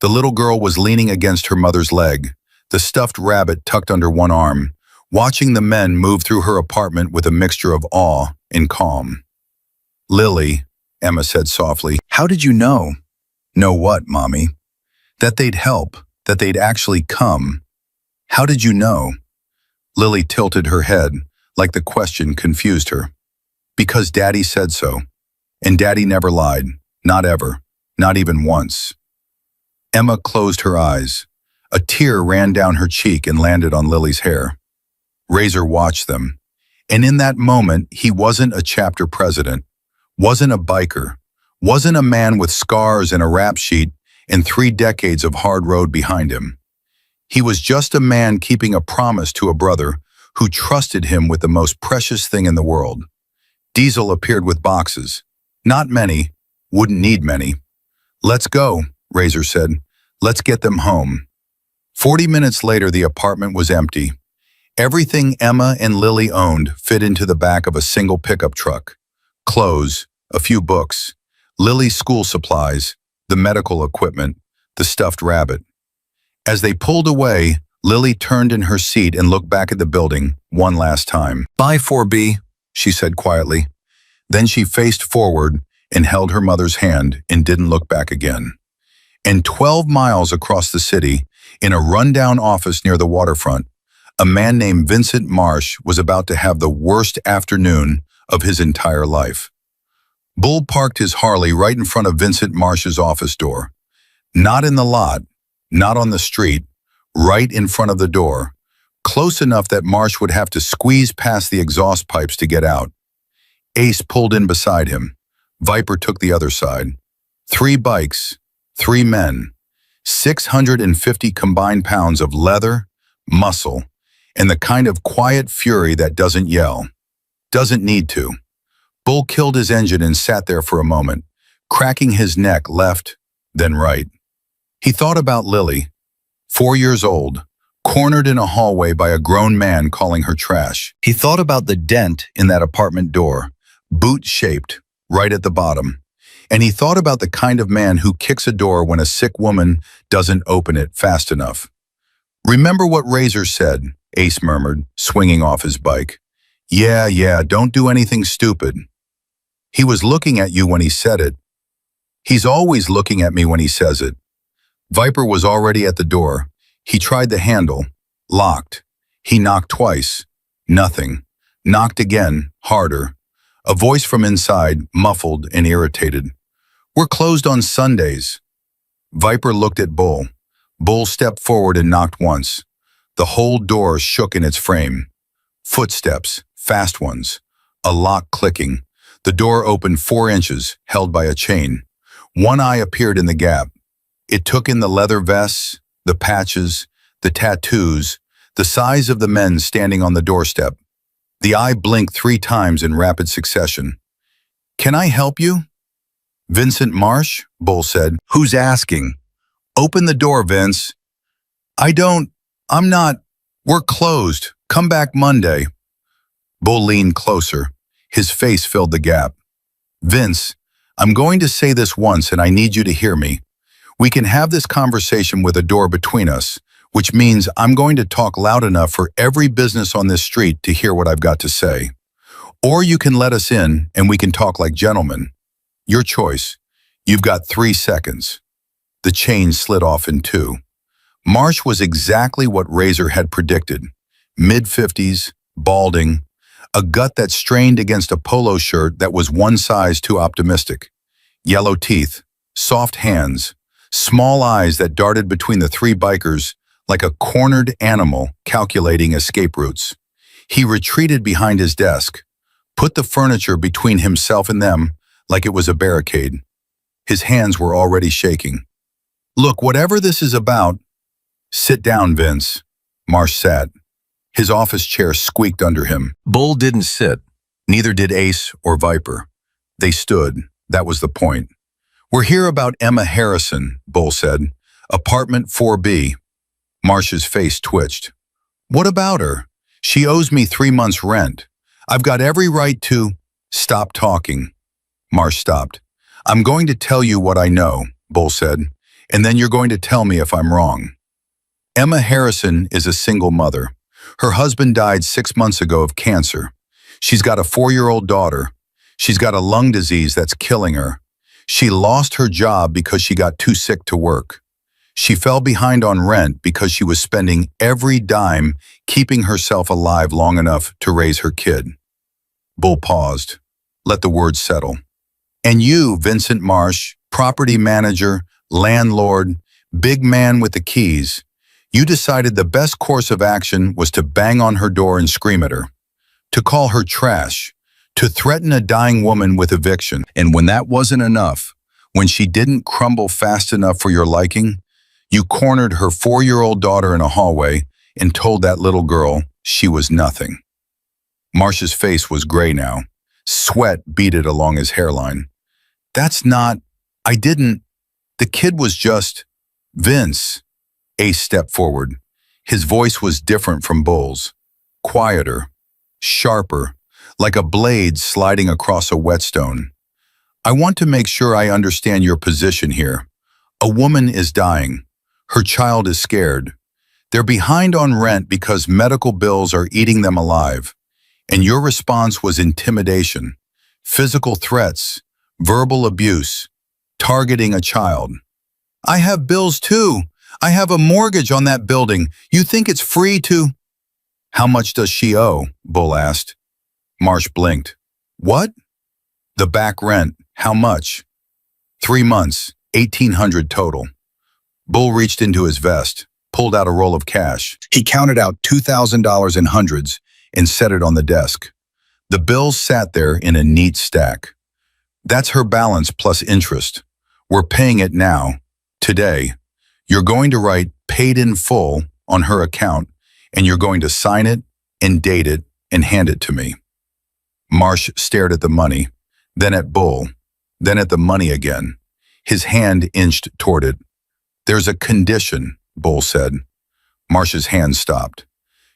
The little girl was leaning against her mother's leg, the stuffed rabbit tucked under one arm, watching the men move through her apartment with a mixture of awe and calm. Lily, Emma said softly, how did you know? Know what, Mommy? That they'd help, that they'd actually come. How did you know? Lily tilted her head, like the question confused her. Because Daddy said so. And Daddy never lied, not ever, not even once. Emma closed her eyes. A tear ran down her cheek and landed on Lily's hair. Razor watched them. And in that moment, he wasn't a chapter president, wasn't a biker, wasn't a man with scars and a rap sheet and 3 decades of hard road behind him. He was just a man keeping a promise to a brother who trusted him with the most precious thing in the world. Diesel appeared with boxes. Not many, wouldn't need many. Let's go, Razor said. Let's get them home. 40 minutes later, the apartment was empty. Everything Emma and Lily owned fit into the back of a single pickup truck. Clothes, a few books, Lily's school supplies, the medical equipment, the stuffed rabbit. As they pulled away, Lily turned in her seat and looked back at the building one last time. Bye, 4B, she said quietly. Then she faced forward and held her mother's hand and didn't look back again. And 12 miles across the city, in a rundown office near the waterfront, a man named Vincent Marsh was about to have the worst afternoon of his entire life. Bull parked his Harley right in front of Vincent Marsh's office door. Not in the lot, not on the street, right in front of the door, close enough that Marsh would have to squeeze past the exhaust pipes to get out. Ace pulled in beside him. Viper took the other side. 3 bikes, 3 men, 650 combined pounds of leather, muscle, and the kind of quiet fury that doesn't yell. Doesn't need to. Bull killed his engine and sat there for a moment, cracking his neck left, then right. He thought about Lily, 4 years old, cornered in a hallway by a grown man calling her trash. He thought about the dent in that apartment door, boot-shaped, right at the bottom. And he thought about the kind of man who kicks a door when a sick woman doesn't open it fast enough. Remember what Razor said, Ace murmured, swinging off his bike. Yeah, don't do anything stupid. He was looking at you when he said it. He's always looking at me when he says it. Viper was already at the door. He tried the handle. Locked. He knocked twice. Nothing. Knocked again, harder. A voice from inside, muffled and irritated. We're closed on Sundays. Viper looked at Bull. Bull stepped forward and knocked once. The whole door shook in its frame. Footsteps, fast ones. A lock clicking. The door opened 4 inches, held by a chain. One eye appeared in the gap. It took in the leather vests, the patches, the tattoos, the size of the men standing on the doorstep. The eye blinked 3 times in rapid succession. Can I help you? Vincent Marsh, Bull said. Who's asking? Open the door, Vince. I'm not. We're closed. Come back Monday. Bull leaned closer. His face filled the gap. Vince, I'm going to say this once and I need you to hear me. We can have this conversation with a door between us, which means I'm going to talk loud enough for every business on this street to hear what I've got to say. Or you can let us in and we can talk like gentlemen. Your choice. You've got 3 seconds. The chain slid off in 2. Marsh was exactly what Razor had predicted. Mid-50s, balding, a gut that strained against a polo shirt that was one size too optimistic. Yellow teeth, soft hands, small eyes that darted between the 3 bikers like a cornered animal calculating escape routes. He retreated behind his desk, put the furniture between himself and them like it was a barricade. His hands were already shaking. Look, whatever this is about, sit down, Vince. Marsh sat. His office chair squeaked under him. Bull didn't sit. Neither did Ace or Viper. They stood. That was the point. We're here about Emma Harrison, Bull said. Apartment 4B. Marsh's face twitched. What about her? She owes me 3 months' rent. I've got every right to... Stop talking. Marsh stopped. I'm going to tell you what I know, Bull said, and then you're going to tell me if I'm wrong. Emma Harrison is a single mother. Her husband died 6 months ago of cancer. She's got a 4-year-old daughter. She's got a lung disease that's killing her. She lost her job because she got too sick to work. She fell behind on rent because she was spending every dime keeping herself alive long enough to raise her kid. Bull paused. Let the words settle. And you, Vincent Marsh, property manager, landlord, big man with the keys, you decided the best course of action was to bang on her door and scream at her, to call her trash, to threaten a dying woman with eviction. And when that wasn't enough, when she didn't crumble fast enough for your liking, you cornered her 4-year-old daughter in a hallway and told that little girl she was nothing. Marsh's face was gray now. Sweat beaded along his hairline. That's not... I didn't... The kid was just... Vince. Ace stepped forward. His voice was different from Bull's. Quieter. Sharper. Like a blade sliding across a whetstone. I want to make sure I understand your position here. A woman is dying. Her child is scared. They're behind on rent because medical bills are eating them alive. And your response was intimidation, physical threats, verbal abuse, targeting a child. I have bills too. I have a mortgage on that building. You think it's free to... How much does she owe? Bull asked. Marsh blinked. What? The back rent. How much? 3 months, $1,800 total. Bull reached into his vest, pulled out a roll of cash. He counted out $2,000 in hundreds and set it on the desk. The bills sat there in a neat stack. That's her balance plus interest. We're paying it now, today. You're going to write paid in full on her account, and you're going to sign it and date it and hand it to me. Marsh stared at the money, then at Bull, then at the money again. His hand inched toward it. There's a condition, Bull said. Marsh's hand stopped.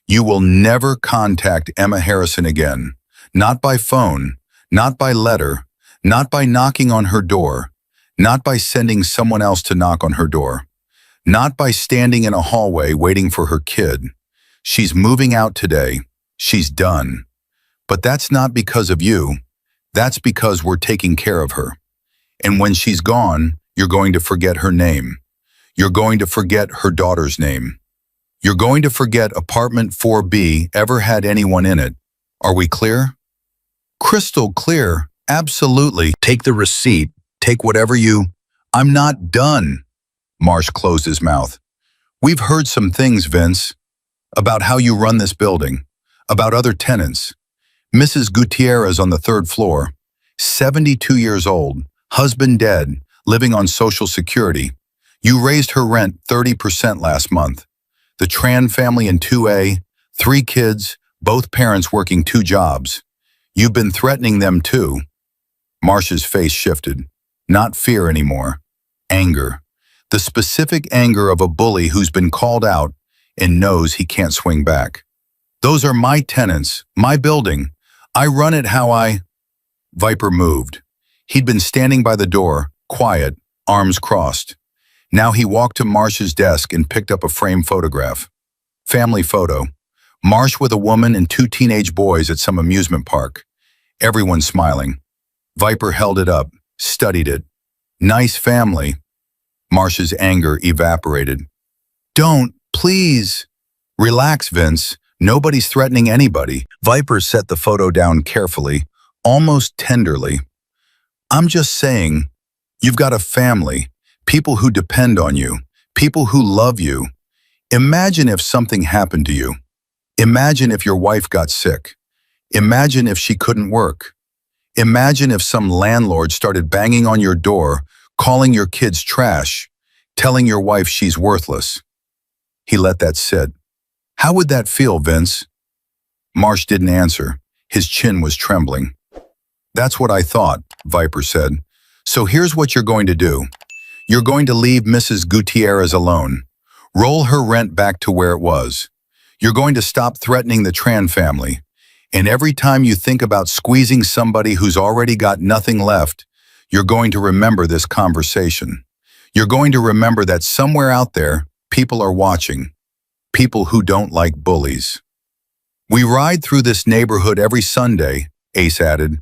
You will never contact Emma Harrison again. Not by phone, not by letter, not by knocking on her door, not by sending someone else to knock on her door, not by standing in a hallway waiting for her kid. She's moving out today. She's done. But that's not because of you. That's because we're taking care of her. And when she's gone, you're going to forget her name. You're going to forget her daughter's name. You're going to forget Apartment 4B ever had anyone in it. Are we clear? Crystal clear. Absolutely. Take the receipt. Take whatever you... I'm not done. Marsh closed his mouth. We've heard some things, Vince, about how you run this building, about other tenants. Mrs. Gutierrez on the 3rd floor, 72 years old, husband dead, living on Social Security. You raised her rent 30% last month. The Tran family in 2A, 3 kids, both parents working 2 jobs. You've been threatening them too. Marsh's face shifted. Not fear anymore. Anger. The specific anger of a bully who's been called out and knows he can't swing back. Those are my tenants, my building. I run it how I... Viper moved. He'd been standing by the door, quiet, arms crossed. Now he walked to Marsh's desk and picked up a framed photograph. Family photo. Marsh with a woman and 2 teenage boys at some amusement park. Everyone smiling. Viper held it up, studied it. Nice family. Marsh's anger evaporated. Don't, please. Relax, Vince. Nobody's threatening anybody. Viper set the photo down carefully, almost tenderly. I'm just saying, you've got a family, people who depend on you, people who love you. Imagine if something happened to you. Imagine if your wife got sick. Imagine if she couldn't work. Imagine if some landlord started banging on your door, calling your kids trash, telling your wife she's worthless. He let that sit. How would that feel, Vince? Marsh didn't answer. His chin was trembling. That's what I thought, Viper said. So here's what you're going to do. You're going to leave Mrs. Gutierrez alone. Roll her rent back to where it was. You're going to stop threatening the Tran family. And every time you think about squeezing somebody who's already got nothing left, you're going to remember this conversation. You're going to remember that somewhere out there, people are watching. People who don't like bullies. We ride through this neighborhood every Sunday, Ace added.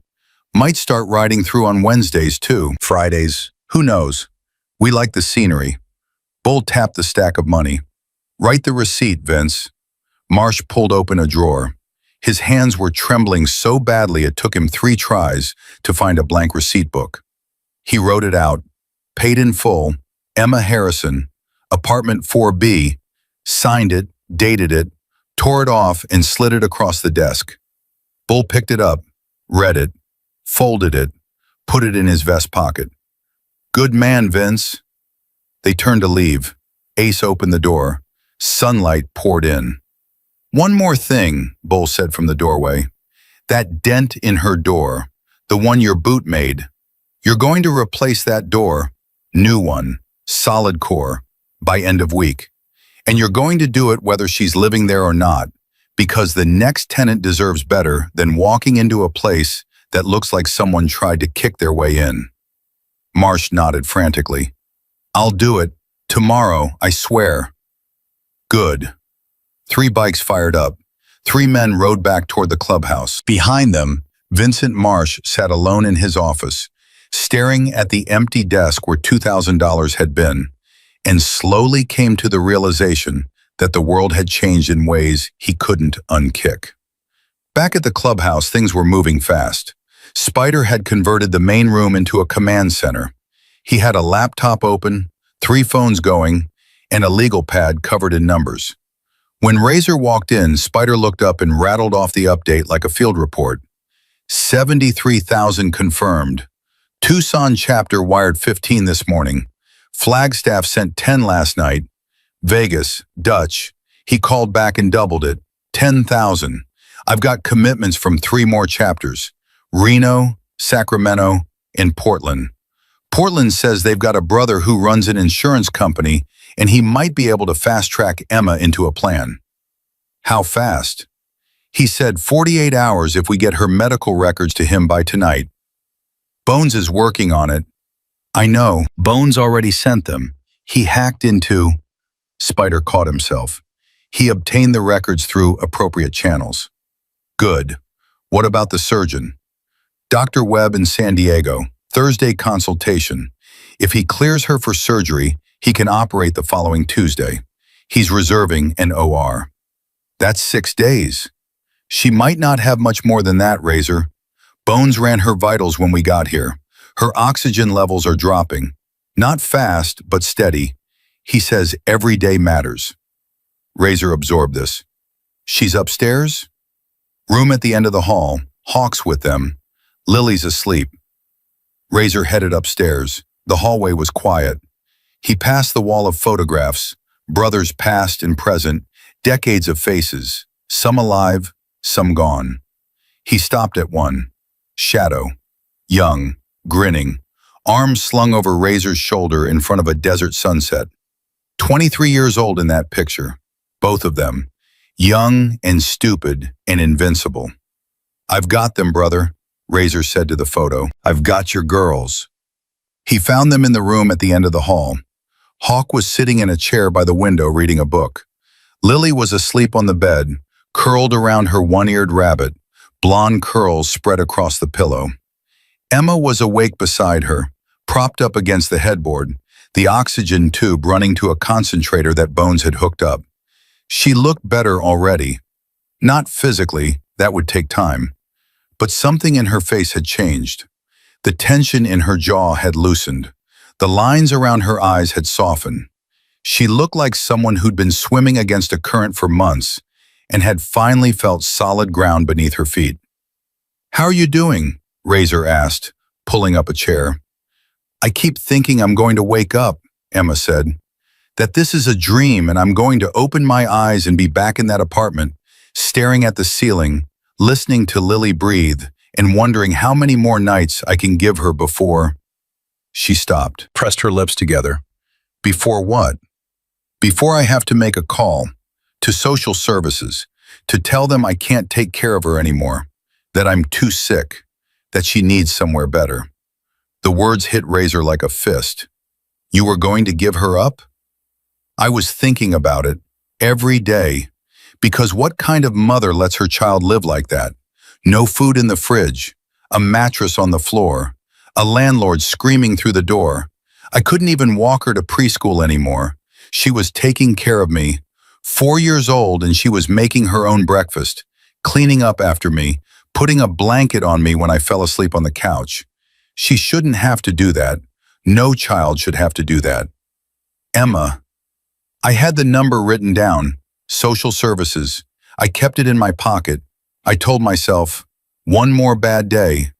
Might start riding through on Wednesdays too, Fridays, who knows? We like the scenery. Bull tapped the stack of money. Write the receipt, Vince. Marsh pulled open a drawer. His hands were trembling so badly it took him 3 tries to find a blank receipt book. He wrote it out, paid in full, Emma Harrison, apartment 4B, signed it, dated it, tore it off and slid it across the desk. Bull picked it up, read it, folded it, put it in his vest pocket. Good man, Vince. They turned to leave. Ace opened the door. Sunlight poured in. One more thing, Bull said from the doorway. That dent in her door, the one your boot made, you're going to replace that door, new one, solid core, by end of week. And you're going to do it whether she's living there or not, because the next tenant deserves better than walking into a place that looks like someone tried to kick their way in. Marsh nodded frantically. I'll do it. Tomorrow, I swear. Good. 3 bikes fired up. 3 men rode back toward the clubhouse. Behind them, Vincent Marsh sat alone in his office, staring at the empty desk where $2,000 had been, and slowly came to the realization that the world had changed in ways he couldn't unkick. Back at the clubhouse, things were moving fast. Spider had converted the main room into a command center. He had a laptop open, 3 phones going, and a legal pad covered in numbers. When Razor walked in, Spider looked up and rattled off the update like a field report. 73,000 confirmed. Tucson chapter wired 15 this morning. Flagstaff sent 10 last night. Vegas, Dutch. He called back and doubled it. 10,000. I've got commitments from 3 more chapters. Reno, Sacramento, and Portland. Portland says they've got a brother who runs an insurance company and he might be able to fast-track Emma into a plan. How fast? He said 48 hours if we get her medical records to him by tonight. Bones is working on it. I know, Bones already sent them. He hacked into... Spider caught himself. He obtained the records through appropriate channels. Good. What about the surgeon? Dr. Webb in San Diego, Thursday consultation. If he clears her for surgery, he can operate the following Tuesday. He's reserving an OR. That's 6 days. She might not have much more than that, Razor. Bones ran her vitals when we got here. Her oxygen levels are dropping. Not fast, but steady. He says every day matters. Razor absorbed this. She's upstairs? Room at the end of the hall. Hawk's with them. Lily's asleep. Razor headed upstairs. The hallway was quiet. He passed the wall of photographs, brothers past and present, decades of faces, some alive, some gone. He stopped at one. Shadow. Young, grinning, arms slung over Razor's shoulder in front of a desert sunset. 23 years old in that picture, both of them, young and stupid and invincible. I've got them, brother, Razor said to the photo. I've got your girls. He found them in the room at the end of the hall. Hawk was sitting in a chair by the window reading a book. Lily was asleep on the bed, curled around her one-eared rabbit, blonde curls spread across the pillow. Emma was awake beside her, propped up against the headboard, the oxygen tube running to a concentrator that Bones had hooked up. She looked better already. Not physically, that would take time. But something in her face had changed. The tension in her jaw had loosened. The lines around her eyes had softened. She looked like someone who'd been swimming against a current for months and had finally felt solid ground beneath her feet. How are you doing? Razor asked, pulling up a chair. I keep thinking I'm going to wake up, Emma said. That this is a dream and I'm going to open my eyes and be back in that apartment, staring at the ceiling, listening to Lily breathe and wondering how many more nights I can give her before... She stopped, pressed her lips together. Before what? Before I have to make a call to social services to tell them I can't take care of her anymore, that I'm too sick, that she needs somewhere better. The words hit Razor like a fist. You were going to give her up? I was thinking about it every day, because what kind of mother lets her child live like that? No food in the fridge, a mattress on the floor, a landlord screaming through the door. I couldn't even walk her to preschool anymore. She was taking care of me, 4 years old, and she was making her own breakfast, cleaning up after me, putting a blanket on me when I fell asleep on the couch. She shouldn't have to do that. No child should have to do that. Emma. I had the number written down, social services. I kept it in my pocket. I told myself, one more bad day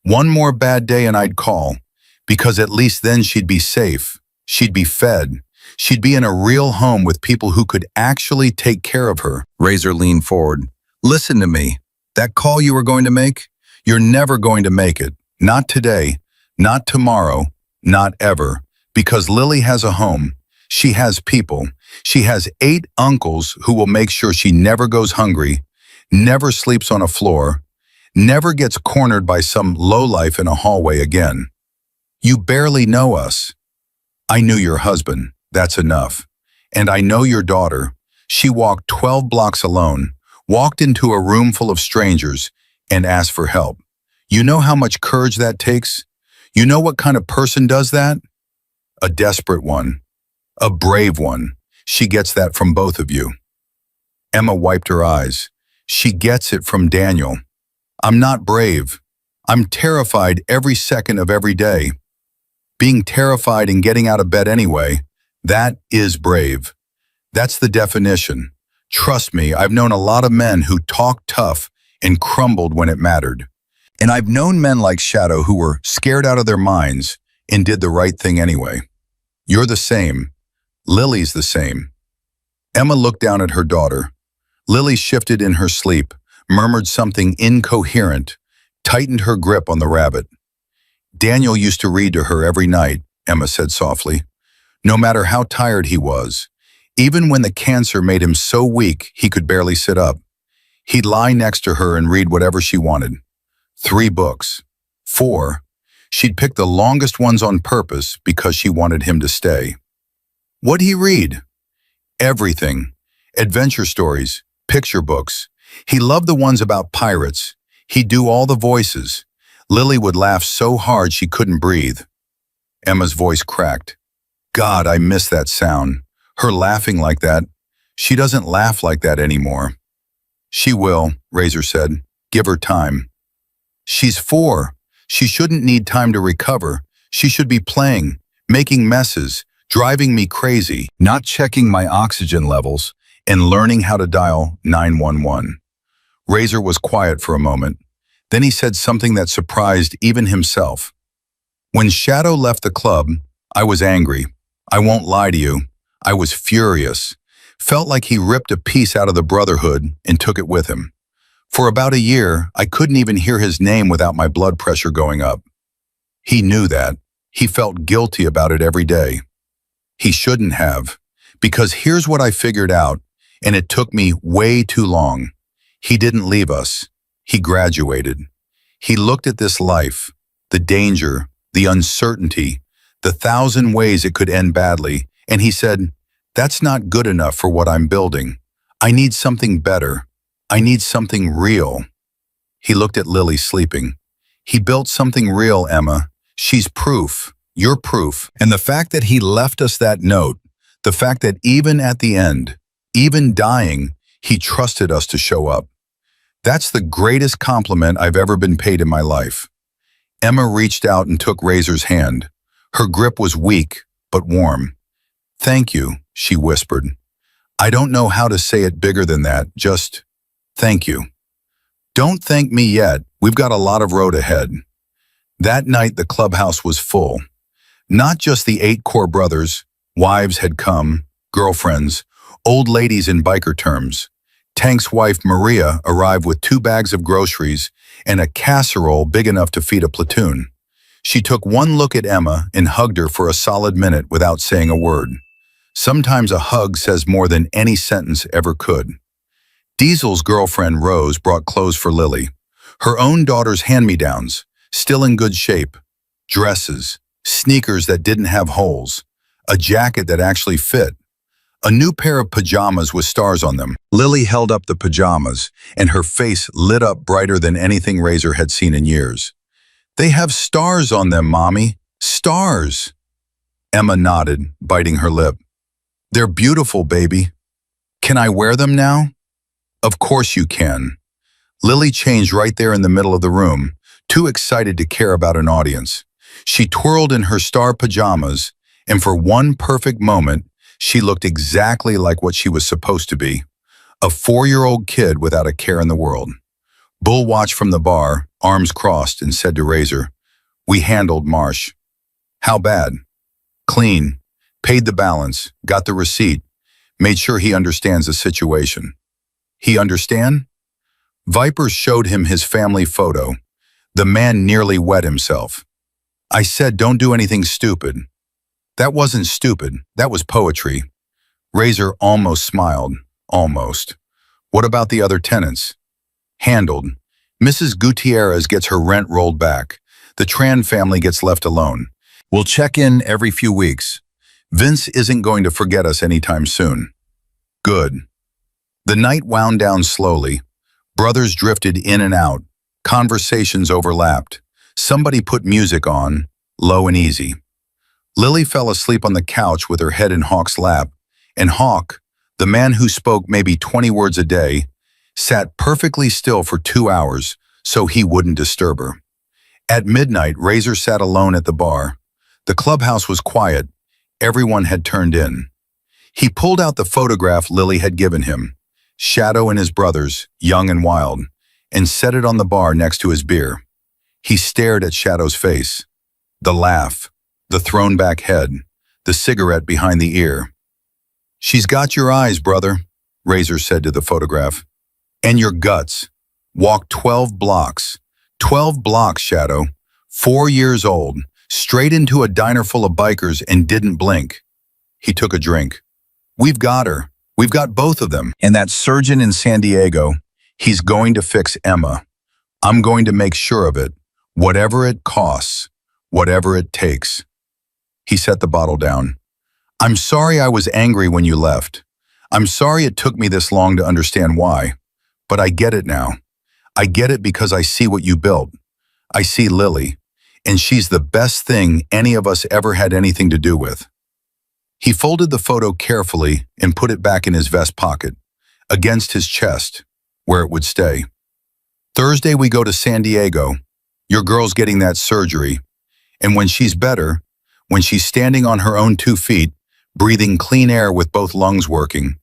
and I'd call, because at least then she'd be safe, she'd be fed, she'd be in a real home with people who could actually take care of her. Razor leaned forward. Listen to me. That call you were going to make, you're never going to make it. Not today, not tomorrow, not ever, because Lily has a home. She has people. She has 8 uncles who will make sure she never goes hungry, never sleeps on a floor, never gets cornered by some lowlife in a hallway again. You barely know us. I knew your husband, that's enough. And I know your daughter. She walked 12 blocks alone, walked into a room full of strangers, and asked for help. You know how much courage that takes? You know what kind of person does that? A desperate one. A brave one. She gets that from both of you. Emma wiped her eyes. She gets it from Daniel. I'm not brave. I'm terrified every second of every day. Being terrified and getting out of bed anyway, that is brave. That's the definition. Trust me, I've known a lot of men who talked tough and crumbled when it mattered. And I've known men like Shadow who were scared out of their minds and did the right thing anyway. You're the same. Lily's the same. Emma looked down at her daughter. Lily shifted in her sleep, murmured something incoherent, tightened her grip on the rabbit. Daniel used to read to her every night, Emma said softly. No matter how tired he was, even when the cancer made him so weak he could barely sit up, he'd lie next to her and read whatever she wanted. 3 books. 4. She'd pick the longest ones on purpose because she wanted him to stay. What'd he read? Everything. Adventure stories, picture books. He loved the ones about pirates. He'd do all the voices. Lily would laugh so hard she couldn't breathe. Emma's voice cracked. God, I miss that sound. Her laughing like that. She doesn't laugh like that anymore. She will, Razor said. Give her time. She's 4. She shouldn't need time to recover. She should be playing, making messes, driving me crazy, not checking my oxygen levels, and learning how to dial 911. Razor was quiet for a moment. Then he said something that surprised even himself. When Shadow left the club, I was angry. I won't lie to you. I was furious. Felt like he ripped a piece out of the brotherhood and took it with him. For about a year, I couldn't even hear his name without my blood pressure going up. He knew that. He felt guilty about it every day. He shouldn't have, because here's what I figured out, and it took me way too long. He didn't leave us. He graduated. He looked at this life, the danger, the uncertainty, the 1,000 ways it could end badly, and he said, that's not good enough for what I'm building. I need something better. I need something real. He looked at Lily sleeping. He built something real, Emma. She's proof. You're proof. And the fact that he left us that note, the fact that even at the end, even dying, he trusted us to show up. That's the greatest compliment I've ever been paid in my life. Emma reached out and took Razor's hand. Her grip was weak, but warm. Thank you, she whispered. I don't know how to say it bigger than that, just thank you. Don't thank me yet, we've got a lot of road ahead. That night the clubhouse was full. Not just the 8 core brothers, wives had come, girlfriends, old ladies in biker terms. Tank's wife Maria arrived with 2 bags of groceries and a casserole big enough to feed a platoon. She took one look at Emma and hugged her for a solid minute without saying a word. Sometimes a hug says more than any sentence ever could. Diesel's girlfriend Rose brought clothes for Lily. Her own daughter's hand-me-downs, still in good shape. Dresses, sneakers that didn't have holes, a jacket that actually fit, a new pair of pajamas with stars on them. Lily held up the pajamas, and her face lit up brighter than anything Razor had seen in years. "They have stars on them, Mommy. Stars." Emma nodded, biting her lip. "They're beautiful, baby. Can I wear them now?" "Of course you can." Lily changed right there in the middle of the room, too excited to care about an audience. She twirled in her star pajamas, and for one perfect moment, she looked exactly like what she was supposed to be, a 4-year-old kid without a care in the world. Bull watched from the bar, arms crossed, and said to Razor, "We handled Marsh." "How bad?" "Clean. Paid the balance, got the receipt, made sure he understands the situation." "He understand?" Viper showed him his family photo. The man nearly wet himself. "I said don't do anything stupid." "That wasn't stupid, that was poetry." Razor almost smiled. Almost. "What about the other tenants?" "Handled. Mrs. Gutierrez gets her rent rolled back. The Tran family gets left alone. We'll check in every few weeks. Vince isn't going to forget us anytime soon." "Good." The night wound down slowly. Brothers drifted in and out. Conversations overlapped. Somebody put music on, low and easy. Lily fell asleep on the couch with her head in Hawk's lap, and Hawk, the man who spoke maybe 20 words a day, sat perfectly still for 2 hours so he wouldn't disturb her. At midnight, Razor sat alone at the bar. The clubhouse was quiet. Everyone had turned in. He pulled out the photograph Lily had given him, Shadow and his brothers, young and wild, and set it on the bar next to his beer. He stared at Shadow's face. The laugh, the thrown-back head, the cigarette behind the ear. "She's got your eyes, brother," Razor said to the photograph. "And your guts. Walked 12 blocks. 12 blocks, Shadow. 4 years old, straight into a diner full of bikers and didn't blink." He took a drink. "We've got her. We've got both of them. And that surgeon in San Diego, he's going to fix Emma. I'm going to make sure of it, whatever it costs, whatever it takes." He set the bottle down. "I'm sorry I was angry when you left. I'm sorry it took me this long to understand why. But I get it now. I get it because I see what you built. I see Lily, and she's the best thing any of us ever had anything to do with." He folded the photo carefully and put it back in his vest pocket, against his chest, where it would stay. "Thursday we go to San Diego. Your girl's getting that surgery. And when she's better, when she's standing on her own 2 feet, breathing clean air with both lungs working,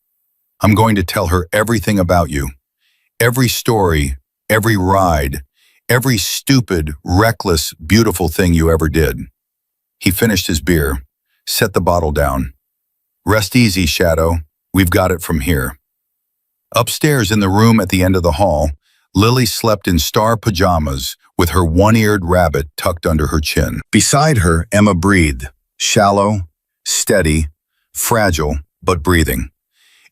I'm going to tell her everything about you. Every story, every ride, every stupid, reckless, beautiful thing you ever did." He finished his beer, set the bottle down. "Rest easy, Shadow. We've got it from here." Upstairs in the room at the end of the hall, Lily slept in star pajamas with her one-eared rabbit tucked under her chin. Beside her, Emma breathed, shallow, steady, fragile, but breathing.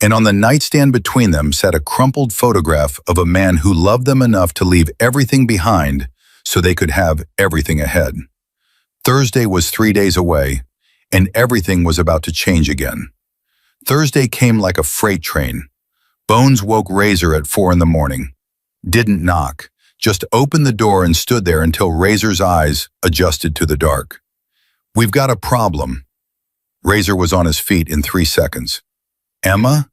And on the nightstand between them sat a crumpled photograph of a man who loved them enough to leave everything behind so they could have everything ahead. Thursday was 3 days away, and everything was about to change again. Thursday came like a freight train. Bones woke Razor at 4 in the morning. Didn't knock, just opened the door and stood there until Razor's eyes adjusted to the dark. "We've got a problem." Razor was on his feet in 3 seconds. "Emma?"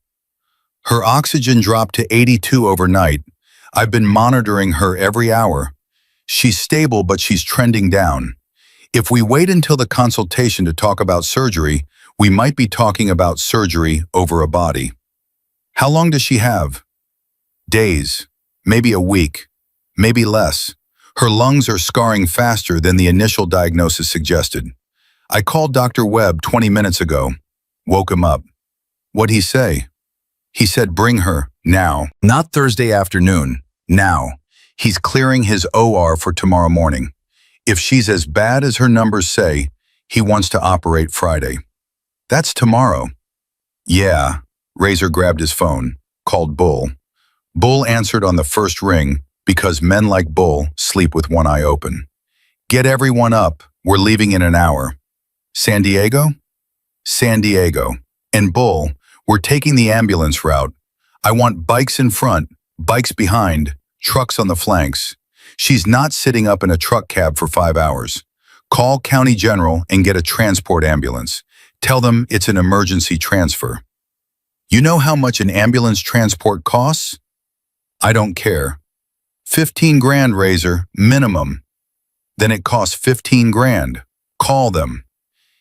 "Her oxygen dropped to 82 overnight. I've been monitoring her every hour. She's stable, but she's trending down. If we wait until the consultation to talk about surgery, we might be talking about surgery over a body." "How long does she have?" "Days, maybe a week, maybe less. Her lungs are scarring faster than the initial diagnosis suggested. I called Dr. Webb 20 minutes ago, woke him up." "What'd he say?" "He said bring her, now. Not Thursday afternoon, now. He's clearing his OR for tomorrow morning. If she's as bad as her numbers say, he wants to operate Friday. That's tomorrow. Yeah. Razor grabbed his phone, called Bull. Bull answered on the first ring because men like Bull sleep with one eye open. Get everyone up. We're leaving in an hour. San Diego? San Diego. And Bull, we're taking the ambulance route. I want bikes in front, bikes behind, trucks on the flanks. She's not sitting up in a truck cab for 5 hours. Call County General and get a transport ambulance. Tell them it's an emergency transfer. You know how much an ambulance transport costs? I don't care. 15 grand, Razor, minimum. Then it costs 15 grand. Call them.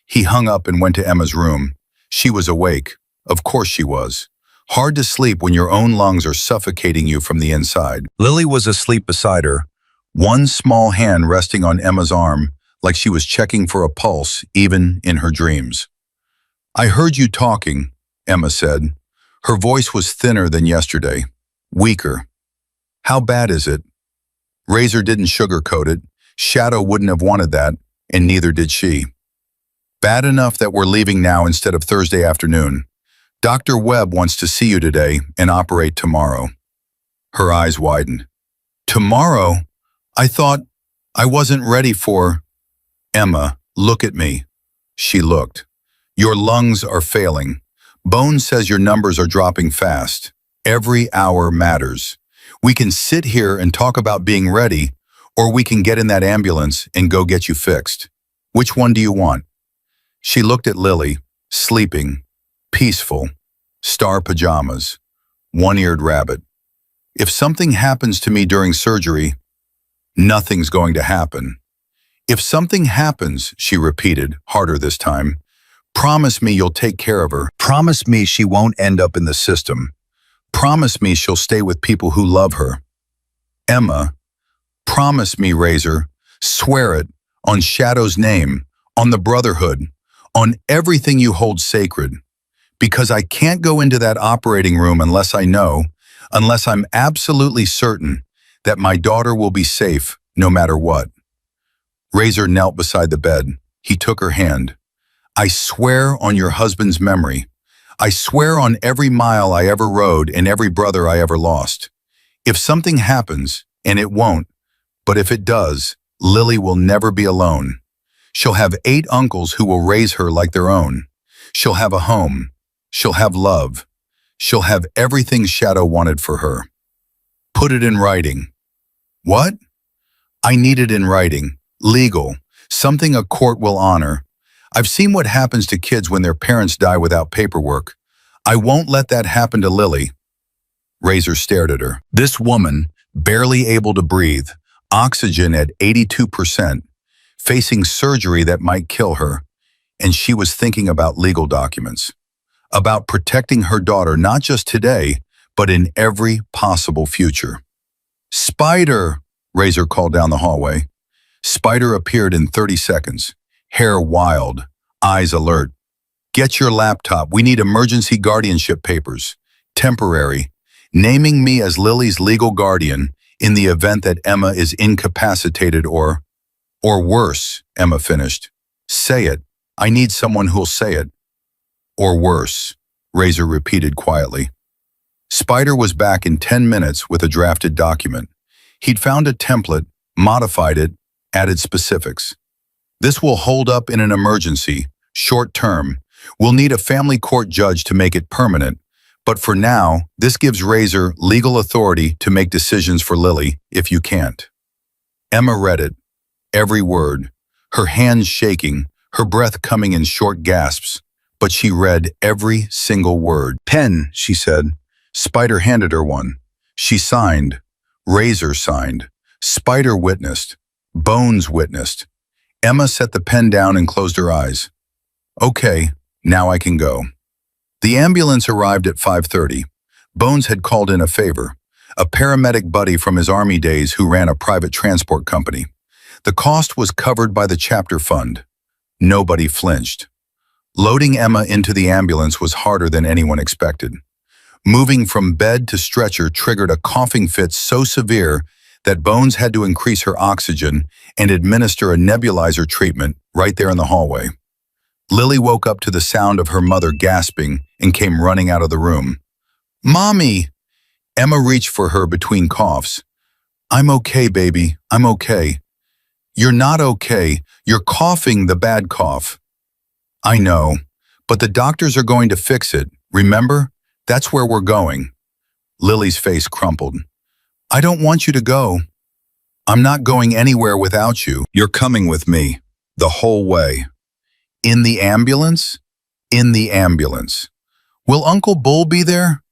He hung up and went to Emma's room. She was awake. Of course she was. Hard to sleep when your own lungs are suffocating you from the inside. Lily was asleep beside her, one small hand resting on Emma's arm, like she was checking for a pulse, even in her dreams. I heard you talking, Emma said. Her voice was thinner than yesterday, weaker. How bad is it? Razor didn't sugarcoat it. Shadow wouldn't have wanted that, and neither did she. Bad enough that we're leaving now instead of Thursday afternoon. Dr. Webb wants to see you today and operate tomorrow. Her eyes widened. Tomorrow? I thought I wasn't ready for... Emma, look at me. She looked. Your lungs are failing. Bones says your numbers are dropping fast. Every hour matters. We can sit here and talk about being ready, or we can get in that ambulance and go get you fixed. Which one do you want? She looked at Lily, sleeping, peaceful, star pajamas, one-eared rabbit. If something happens to me during surgery, nothing's going to happen. If something happens, she repeated, harder this time, promise me you'll take care of her. Promise me she won't end up in the system. Promise me she'll stay with people who love her. Emma, promise me, Razor, swear it, on Shadow's name, on the Brotherhood, on everything you hold sacred. Because I can't go into that operating room unless I know, unless I'm absolutely certain that my daughter will be safe no matter what. Razor knelt beside the bed. He took her hand. I swear on your husband's memory. I swear on every mile I ever rode and every brother I ever lost. If something happens, and it won't, but if it does, Lily will never be alone. She'll have 8 uncles who will raise her like their own. She'll have a home. She'll have love. She'll have everything Shadow wanted for her. Put it in writing. What? I need it in writing. Legal. Something a court will honor. I've seen what happens to kids when their parents die without paperwork. I won't let that happen to Lily. Razor stared at her. This woman, barely able to breathe, oxygen at 82%, facing surgery that might kill her, and she was thinking about legal documents. About protecting her daughter not just today, but in every possible future. Spider, Razor called down the hallway. Spider appeared in 30 seconds, hair wild, eyes alert. Get your laptop, we need emergency guardianship papers. Temporary, naming me as Lily's legal guardian in the event that Emma is incapacitated or worse, Emma finished. Say it, I need someone who'll say it. Or worse, Razor repeated quietly. Spider was back in 10 minutes with a drafted document. He'd found a template, modified it, added specifics. This will hold up in an emergency, short term. We'll need a family court judge to make it permanent, but for now, this gives Razor legal authority to make decisions for Lily if you can't. Emma read it, every word, her hands shaking, her breath coming in short gasps, but she read every single word. Pen, she said. Spider handed her one. She signed. Razor signed. Spider witnessed. Bones witnessed. Emma set the pen down and closed her eyes. Okay, now I can go. The ambulance arrived at 5:30. Bones had called in a favor, a paramedic buddy from his Army days who ran a private transport company. The cost was covered by the chapter fund. Nobody flinched. Loading Emma into the ambulance was harder than anyone expected. Moving from bed to stretcher triggered a coughing fit so severe that Bones had to increase her oxygen and administer a nebulizer treatment right there in the hallway. Lily woke up to the sound of her mother gasping and came running out of the room. "Mommy!" Emma reached for her between coughs. "I'm okay, baby. I'm okay." "You're not okay. You're coughing the bad cough." "I know, but the doctors are going to fix it. Remember? That's where we're going." Lily's face crumpled. "I don't want you to go." "I'm not going anywhere without you. You're coming with me. The whole way." "In the ambulance?" "In the ambulance." "Will Uncle Bull be there?"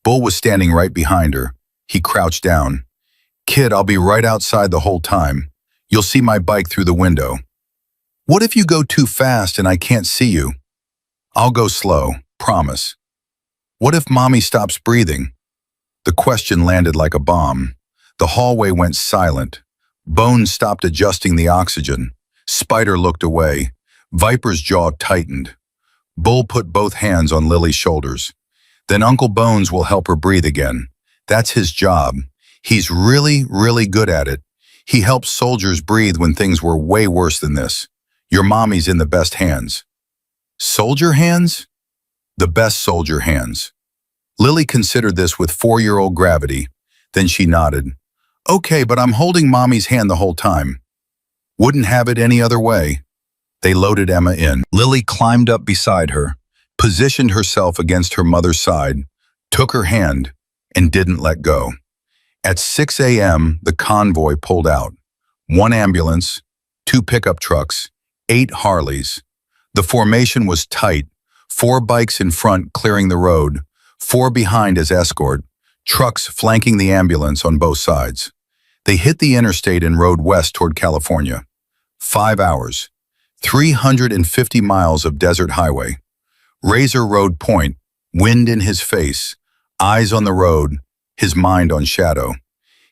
Bull was standing right behind her. He crouched down. "Kid, I'll be right outside the whole time. You'll see my bike through the window." "What if you go too fast and I can't see you?" "I'll go slow, promise." "What if Mommy stops breathing?" The question landed like a bomb. The hallway went silent. Bones stopped adjusting the oxygen. Spider looked away. Viper's jaw tightened. Bull put both hands on Lily's shoulders. "Then Uncle Bones will help her breathe again. That's his job. He's really, really good at it. He helped soldiers breathe when things were way worse than this. Your mommy's in the best hands." "Soldier hands?" "The best soldier hands." Lily considered this with 4-year-old gravity. Then she nodded. "Okay, but I'm holding Mommy's hand the whole time." "Wouldn't have it any other way." They loaded Emma in. Lily climbed up beside her, positioned herself against her mother's side, took her hand, and didn't let go. At 6 a.m., the convoy pulled out. 1 ambulance, 2 pickup trucks, 8 Harleys. The formation was tight, 4 bikes in front clearing the road, 4 behind as escort, trucks flanking the ambulance on both sides. They hit the interstate and rode west toward California. 5 hours, 350 miles of desert highway. Razor rode point, wind in his face, eyes on the road, his mind on Shadow.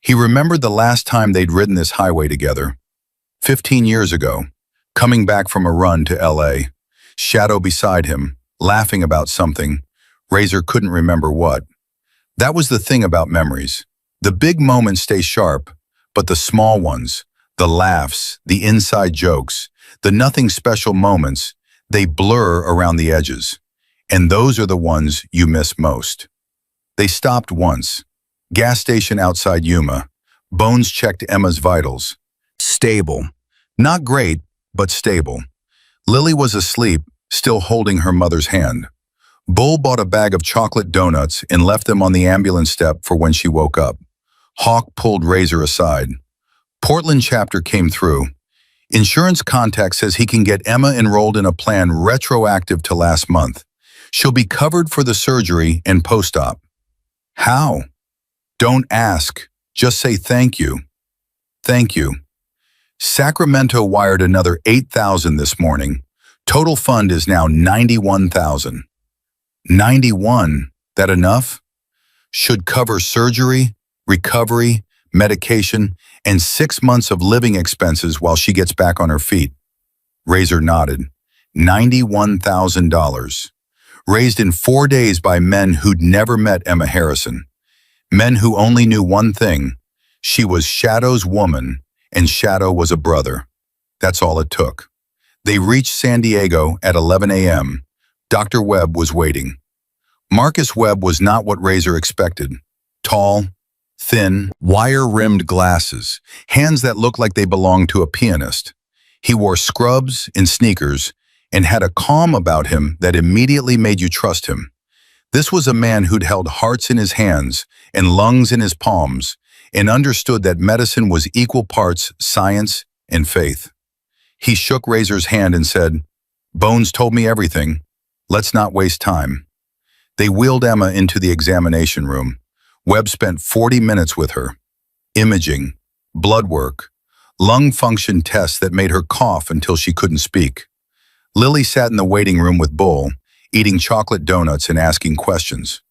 He remembered the last time they'd ridden this highway together. 15 years ago, coming back from a run to L.A. Shadow beside him, laughing about something. Razor couldn't remember what. That was the thing about memories. The big moments stay sharp, but the small ones, the laughs, the inside jokes, the nothing special moments, they blur around the edges. And those are the ones you miss most. They stopped once. Gas station outside Yuma. Bones checked Emma's vitals. Stable. Not great, but stable. Lily was asleep, still holding her mother's hand. Bull bought a bag of chocolate donuts and left them on the ambulance step for when she woke up. Hawk pulled Razor aside. Portland chapter came through. Insurance contact says he can get Emma enrolled in a plan retroactive to last month. She'll be covered for the surgery and post-op. How? Don't ask. Just say thank you. Thank you. Sacramento wired another $8,000 this morning. Total fund is now $91,000. 91, that enough? Should cover surgery, recovery, medication, and 6 months of living expenses while she gets back on her feet. Razor nodded. $91,000. Raised in 4 days by men who'd never met Emma Harrison. Men who only knew one thing. She was Shadow's woman, and Shadow was a brother. That's all it took. They reached San Diego at 11 a.m. Dr. Webb was waiting. Marcus Webb was not what Razor expected. Tall, thin, wire-rimmed glasses, hands that looked like they belonged to a pianist. He wore scrubs and sneakers and had a calm about him that immediately made you trust him. This was a man who'd held hearts in his hands and lungs in his palms and understood that medicine was equal parts science and faith. He shook Razor's hand and said, "Bones told me everything. Let's not waste time." They wheeled Emma into the examination room. Webb spent 40 minutes with her. Imaging, blood work, lung function tests that made her cough until she couldn't speak. Lily sat in the waiting room with Bull, eating chocolate donuts and asking questions.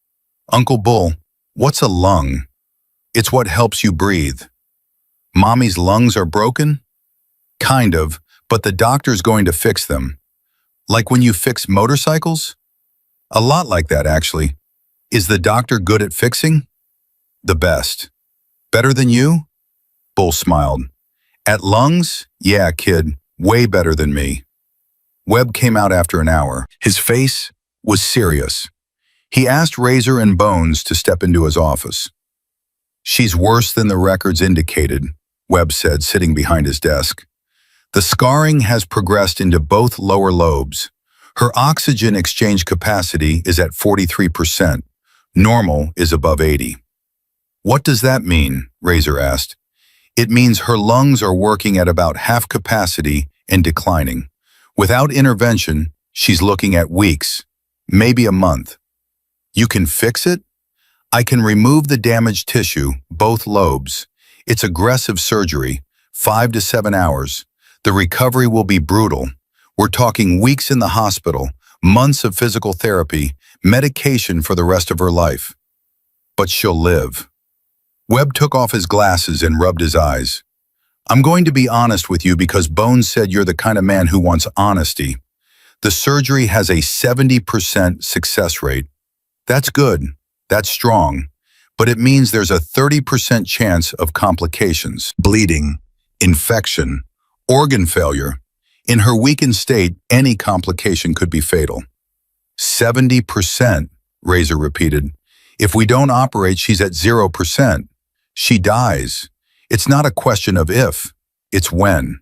"Uncle Bull, what's a lung?" "It's what helps you breathe." "Mommy's lungs are broken?" "Kind of, but the doctor's going to fix them." "Like when you fix motorcycles?" "A lot like that, actually." "Is the doctor good at fixing?" "The best." "Better than you?" Bull smiled. At lungs? Yeah, kid, way better than me. Webb came out after an hour. His face was serious. He asked Razor and Bones to step into his office. She's worse than the records indicated, Webb said, sitting behind his desk. The scarring has progressed into both lower lobes. Her oxygen exchange capacity is at 43%. Normal is above 80. What does that mean? Razor asked. It means her lungs are working at about half capacity and declining. Without intervention, she's looking at weeks, maybe a month. You can fix it? I can remove the damaged tissue, both lobes. It's aggressive surgery, 5 to 7 hours. The recovery will be brutal. We're talking weeks in the hospital, months of physical therapy, medication for the rest of her life. But she'll live. Webb took off his glasses and rubbed his eyes. I'm going to be honest with you because Bones said you're the kind of man who wants honesty. The surgery has a 70% success rate. That's good. That's strong. But it means there's a 30% chance of complications, bleeding, infection, organ failure. In her weakened state, any complication could be fatal. 70%, Razor repeated. If we don't operate, she's at 0%. She dies. It's not a question of if, it's when.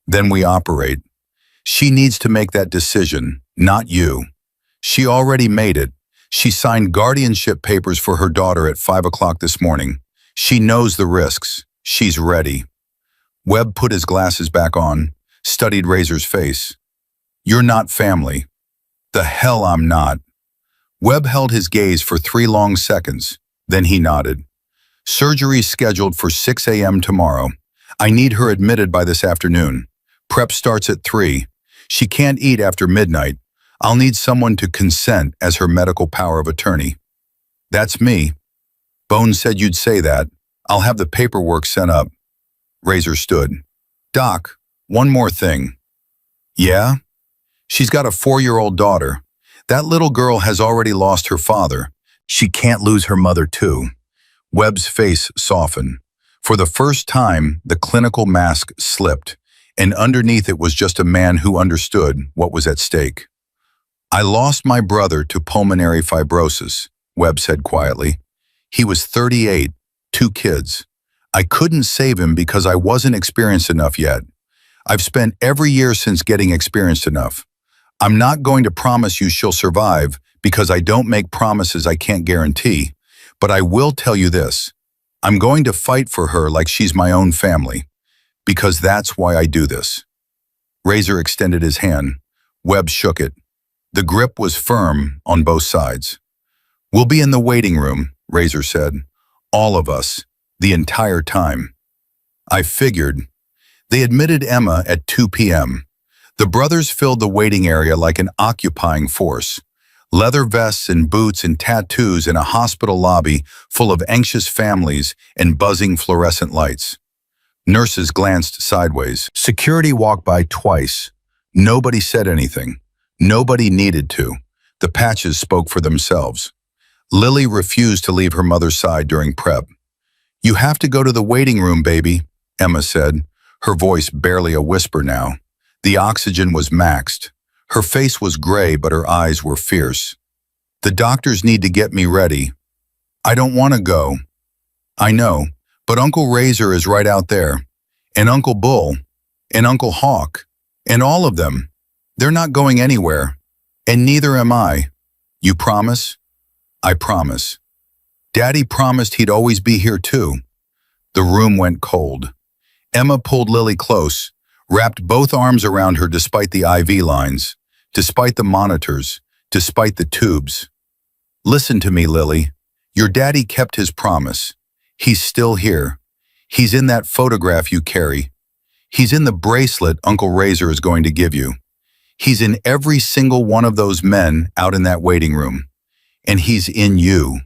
Then we operate. She needs to make that decision, not you. She already made it. She signed guardianship papers for her daughter at 5 o'clock this morning. She knows the risks. She's ready. Webb put his glasses back on, studied Razor's face. You're not family. The hell I'm not. Webb held his gaze for 3 long seconds. Then he nodded. Surgery's scheduled for 6 a.m. tomorrow. I need her admitted by this afternoon. Prep starts at 3. She can't eat after midnight. I'll need someone to consent as her medical power of attorney. That's me. Bones said you'd say that. I'll have the paperwork sent up. Razor stood. Doc, one more thing. Yeah? She's got a 4-year-old daughter. That little girl has already lost her father. She can't lose her mother too. Webb's face softened. For the first time, the clinical mask slipped, and underneath it was just a man who understood what was at stake. I lost my brother to pulmonary fibrosis, Webb said quietly. He was 38, 2 kids. I couldn't save him because I wasn't experienced enough yet. I've spent every year since getting experienced enough. I'm not going to promise you she'll survive because I don't make promises I can't guarantee, but I will tell you this. I'm going to fight for her like she's my own family, because that's why I do this. Razor extended his hand. Webb shook it. The grip was firm on both sides. We'll be in the waiting room, Razor said. All of us, the entire time. I figured. They admitted Emma at 2 p.m. The brothers filled the waiting area like an occupying force. Leather vests and boots and tattoos in a hospital lobby full of anxious families and buzzing fluorescent lights. Nurses glanced sideways. Security walked by twice. Nobody said anything. Nobody needed to. The patches spoke for themselves. Lily refused to leave her mother's side during prep. You have to go to the waiting room, baby, Emma said, her voice barely a whisper now. The oxygen was maxed. Her face was gray, but her eyes were fierce. The doctors need to get me ready. I don't want to go. I know, but Uncle Razor is right out there. And Uncle Bull. And Uncle Hawk. And all of them. They're not going anywhere. And neither am I. You promise? I promise. Daddy promised he'd always be here too. The room went cold. Emma pulled Lily close, wrapped both arms around her despite the IV lines, despite the monitors, despite the tubes. Listen to me, Lily. Your daddy kept his promise. He's still here. He's in that photograph you carry. He's in the bracelet Uncle Razor is going to give you. He's in every single one of those men out in that waiting room. And he's in you.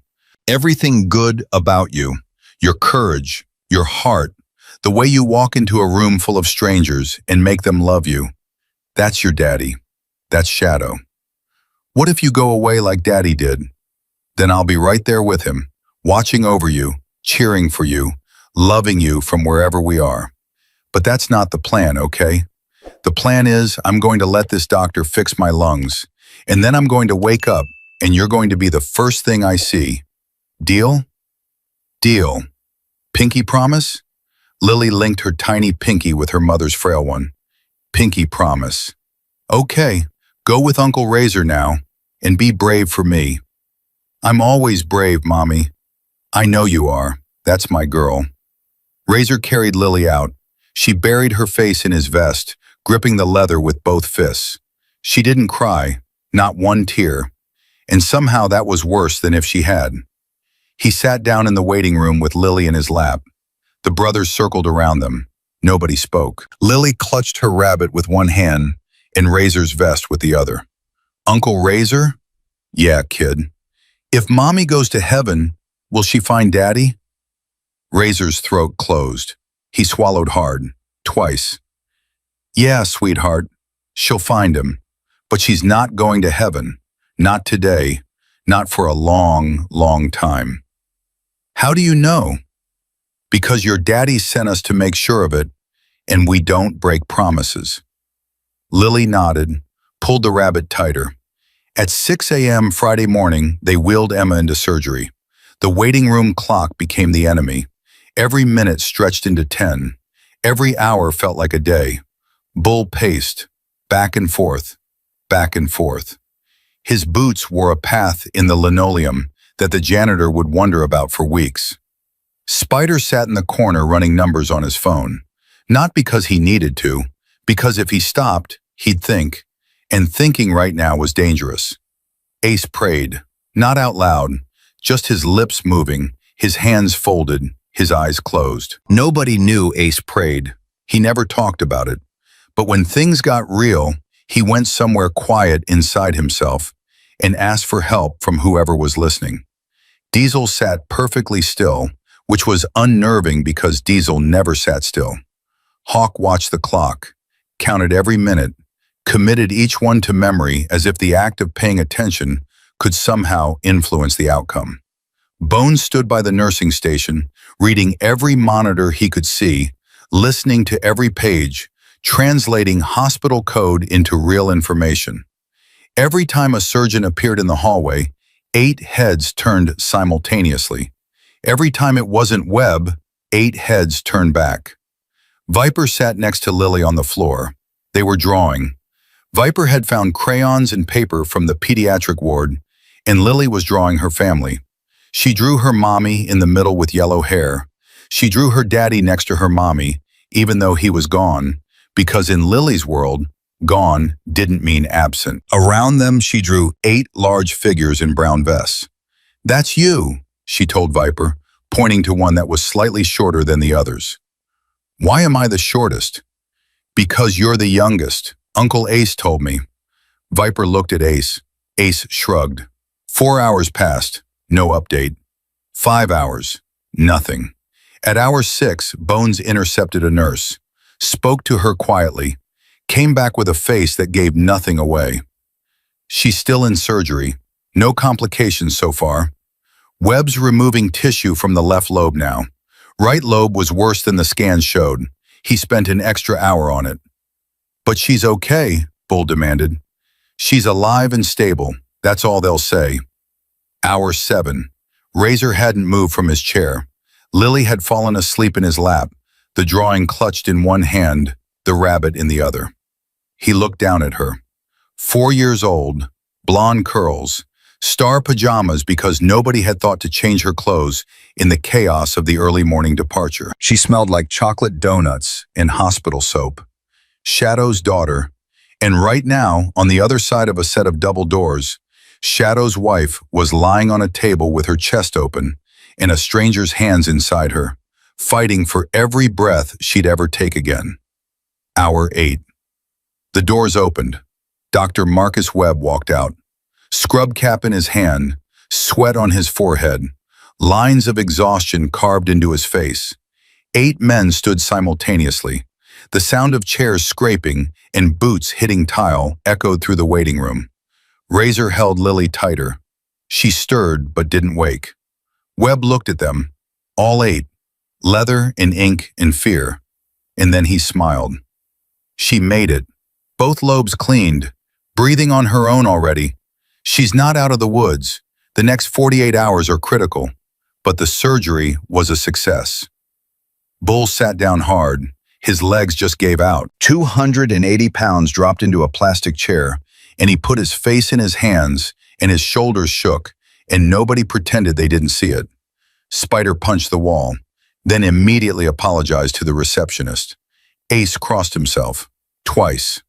Everything good about you, your courage, your heart, the way you walk into a room full of strangers and make them love you. That's your daddy. That's Shadow. What if you go away like Daddy did? Then I'll be right there with him, watching over you, cheering for you, loving you from wherever we are. But that's not the plan, okay? The plan is I'm going to let this doctor fix my lungs, and then I'm going to wake up, and you're going to be the first thing I see. Deal? Deal. Pinky promise? Lily linked her tiny pinky with her mother's frail one. Pinky promise. Okay, go with Uncle Razor now, and be brave for me. I'm always brave, Mommy. I know you are. That's my girl. Razor carried Lily out. She buried her face in his vest, gripping the leather with both fists. She didn't cry, not one tear, and somehow that was worse than if she had. He sat down in the waiting room with Lily in his lap. The brothers circled around them. Nobody spoke. Lily clutched her rabbit with one hand and Razor's vest with the other. Uncle Razor? Yeah, kid. If Mommy goes to heaven, will she find Daddy? Razor's throat closed. He swallowed hard, twice. Yeah, sweetheart, she'll find him. But she's not going to heaven. Not today. Not for a long, long time. How do you know? Because your daddy sent us to make sure of it, and we don't break promises. Lily nodded, pulled the rabbit tighter. At 6 a.m. Friday morning, they wheeled Emma into surgery. The waiting room clock became the enemy. Every minute stretched into 10. Every hour felt like a day. Bull paced, back and forth, back and forth. His boots wore a path in the linoleum that the janitor would wonder about for weeks. Spider sat in the corner running numbers on his phone, not because he needed to, because if he stopped, he'd think, and thinking right now was dangerous. Ace prayed, not out loud, just his lips moving, his hands folded, his eyes closed. Nobody knew Ace prayed. He never talked about it. But when things got real, he went somewhere quiet inside himself and asked for help from whoever was listening. Diesel sat perfectly still, which was unnerving because Diesel never sat still. Hawk watched the clock, counted every minute, committed each one to memory as if the act of paying attention could somehow influence the outcome. Bones stood by the nursing station, reading every monitor he could see, listening to every page, translating hospital code into real information. Every time a surgeon appeared in the hallway, 8 heads turned simultaneously. Every time it wasn't Webb, 8 heads turned back. Viper sat next to Lily on the floor. They were drawing. Viper had found crayons and paper from the pediatric ward, and Lily was drawing her family. She drew her mommy in the middle with yellow hair. She drew her daddy next to her mommy, even though he was gone, because in Lily's world, gone didn't mean absent. Around them, she drew 8 large figures in brown vests. That's you, she told Viper, pointing to one that was slightly shorter than the others. Why am I the shortest? Because you're the youngest. Uncle Ace told me. Viper looked at Ace. Ace shrugged. 4 hours passed. No update. 5 hours. Nothing. At hour 6, Bones intercepted a nurse, spoke to her quietly, came back with a face that gave nothing away. She's still in surgery. No complications so far. Webb's removing tissue from the left lobe now. Right lobe was worse than the scans showed. He spent an extra hour on it. But she's okay, Bull demanded. She's alive and stable. That's all they'll say. Hour 7. Razor hadn't moved from his chair. Lily had fallen asleep in his lap, the drawing clutched in one hand, the rabbit in the other. He looked down at her. 4 years old, blonde curls, star pajamas because nobody had thought to change her clothes in the chaos of the early morning departure. She smelled like chocolate donuts and hospital soap. Shadow's daughter, and right now, on the other side of a set of double doors, Shadow's wife was lying on a table with her chest open and a stranger's hands inside her, fighting for every breath she'd ever take again. Hour 8. The doors opened. Dr. Marcus Webb walked out. Scrub cap in his hand, sweat on his forehead, lines of exhaustion carved into his face. 8 men stood simultaneously. The sound of chairs scraping and boots hitting tile echoed through the waiting room. Razor held Lily tighter. She stirred but didn't wake. Webb looked at them, all 8, Leather and ink and fear. And then he smiled. She made it. Both lobes cleaned. Breathing on her own already. She's not out of the woods. The next 48 hours are critical. But the surgery was a success. Bull sat down hard. His legs just gave out. 280 pounds dropped into a plastic chair, and he put his face in his hands, and his shoulders shook, and nobody pretended they didn't see it. Spider punched the wall, then immediately apologized to the receptionist. Ace crossed himself. Twice.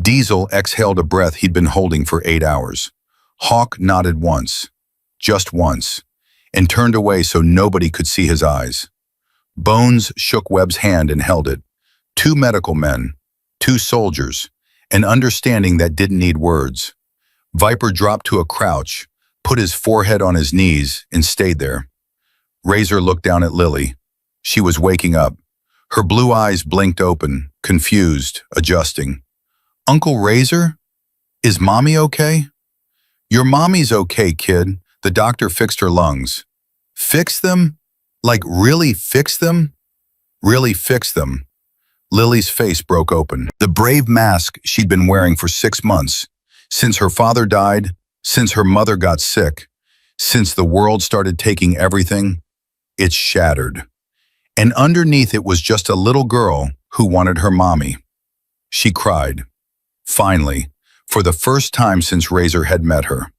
Diesel exhaled a breath he'd been holding for 8 hours. Hawk nodded once. Just once. And turned away so nobody could see his eyes. Bones shook Webb's hand and held it. 2 medical men, 2 soldiers, an understanding that didn't need words. Viper dropped to a crouch, put his forehead on his knees, and stayed there. Razor looked down at Lily. She was waking up. Her blue eyes blinked open, confused, adjusting. Uncle Razor? Is Mommy okay? Your mommy's okay, kid. The doctor fixed her lungs. Fix them? Like really fix them? Really fix them. Lily's face broke open. The brave mask she'd been wearing for 6 months, since her father died, since her mother got sick, since the world started taking everything, it's shattered. And underneath it was just a little girl who wanted her mommy. She cried. Finally, for the first time since Razor had met her.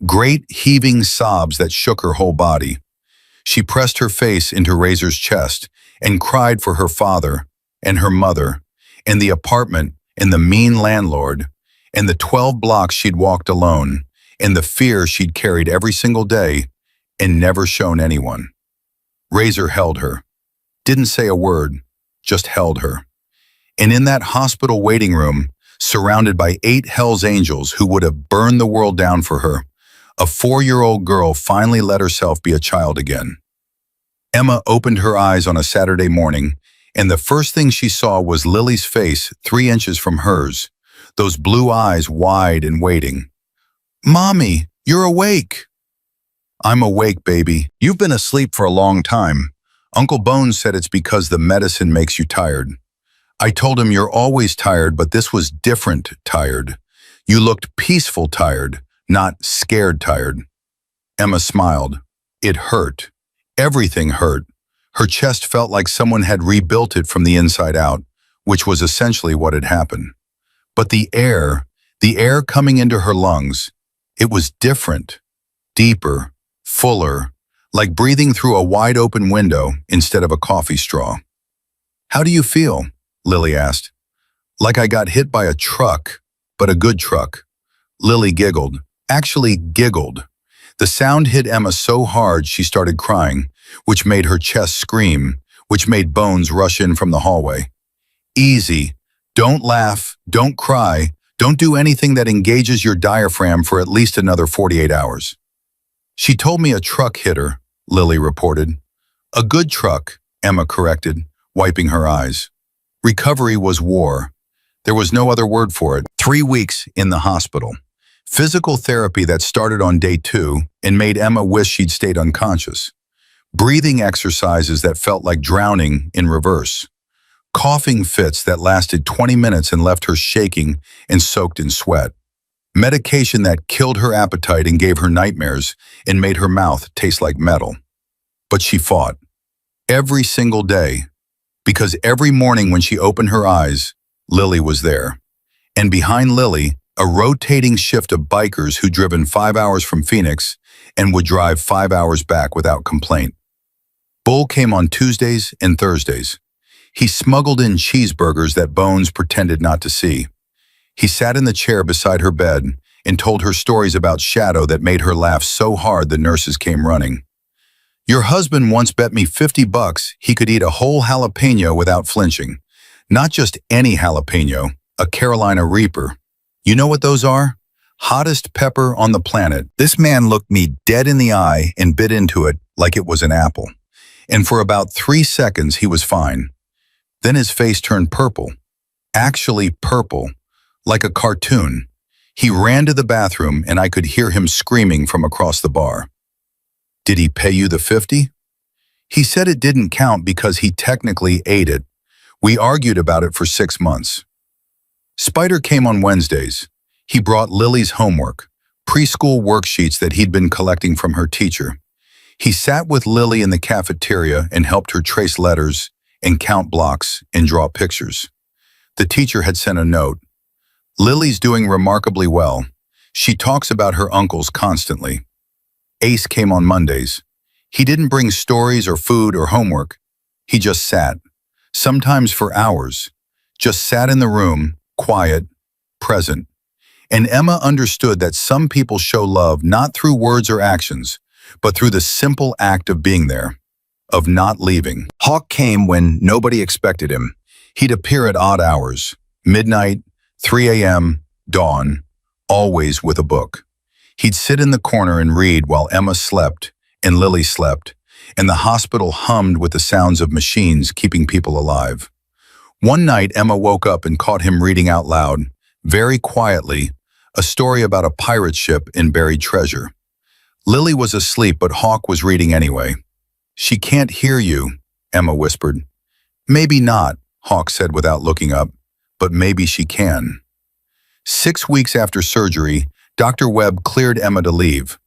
Great heaving sobs that shook her whole body. She pressed her face into Razor's chest and cried for her father and her mother and the apartment and the mean landlord and the 12 blocks she'd walked alone and the fear she'd carried every single day and never shown anyone. Razor held her. Didn't say a word, just held her. And in that hospital waiting room, surrounded by 8 Hell's Angels who would have burned the world down for her, a 4-year-old girl finally let herself be a child again. Emma opened her eyes on a Saturday morning, and the first thing she saw was Lily's face 3 inches from hers, those blue eyes wide and waiting. Mommy, you're awake. I'm awake, baby. You've been asleep for a long time. Uncle Bones said it's because the medicine makes you tired. I told him you're always tired, but this was different tired. You looked peaceful tired, not scared tired. Emma smiled. It hurt. Everything hurt. Her chest felt like someone had rebuilt it from the inside out, which was essentially what had happened. But the air coming into her lungs, it was different, deeper, fuller, like breathing through a wide open window instead of a coffee straw. How do you feel? Lily asked. Like I got hit by a truck, but a good truck. Lily giggled. Actually giggled. The sound hit Emma so hard she started crying, which made her chest scream, which made Bones rush in from the hallway. Easy. Don't laugh. Don't cry. Don't do anything that engages your diaphragm for at least another 48 hours. She told me a truck hit her, Lily reported. A good truck, Emma corrected, wiping her eyes. Recovery was war. There was no other word for it. 3 weeks in the hospital. Physical therapy that started on day 2 and made Emma wish she'd stayed unconscious. Breathing exercises that felt like drowning in reverse. Coughing fits that lasted 20 minutes and left her shaking and soaked in sweat. Medication that killed her appetite and gave her nightmares and made her mouth taste like metal. But she fought. Every single day. Because every morning when she opened her eyes, Lily was there. And behind Lily, a rotating shift of bikers who'd driven 5 hours from Phoenix and would drive 5 hours back without complaint. Bull came on Tuesdays and Thursdays. He smuggled in cheeseburgers that Bones pretended not to see. He sat in the chair beside her bed and told her stories about Shadow that made her laugh so hard the nurses came running. Your husband once bet me $50 he could eat a whole jalapeno without flinching. Not just any jalapeno, a Carolina Reaper. You know what those are? Hottest pepper on the planet. This man looked me dead in the eye and bit into it like it was an apple. And for about 3 seconds he was fine. Then his face turned purple. Actually purple. Like a cartoon. He ran to the bathroom and I could hear him screaming from across the bar. Did he pay you the 50? He said it didn't count because he technically ate it. We argued about it for 6 months. Spider came on Wednesdays. He brought Lily's homework, preschool worksheets that he'd been collecting from her teacher. He sat with Lily in the cafeteria and helped her trace letters and count blocks and draw pictures. The teacher had sent a note. Lily's doing remarkably well. She talks about her uncles constantly. Ace came on Mondays. He didn't bring stories or food or homework. He just sat, sometimes for hours, just sat in the room, quiet, present. And Emma understood that some people show love not through words or actions, but through the simple act of being there, of not leaving. Hawk came when nobody expected him. He'd appear at odd hours, midnight, 3 a.m., dawn, always with a book. He'd sit in the corner and read while Emma slept and Lily slept, and the hospital hummed with the sounds of machines keeping people alive. One night, Emma woke up and caught him reading out loud, very quietly, a story about a pirate ship and buried treasure. Lily was asleep, but Hawk was reading anyway. "She can't hear you," Emma whispered. "Maybe not," Hawk said without looking up, "but maybe she can." 6 weeks after surgery, Dr. Webb cleared Emma to leave.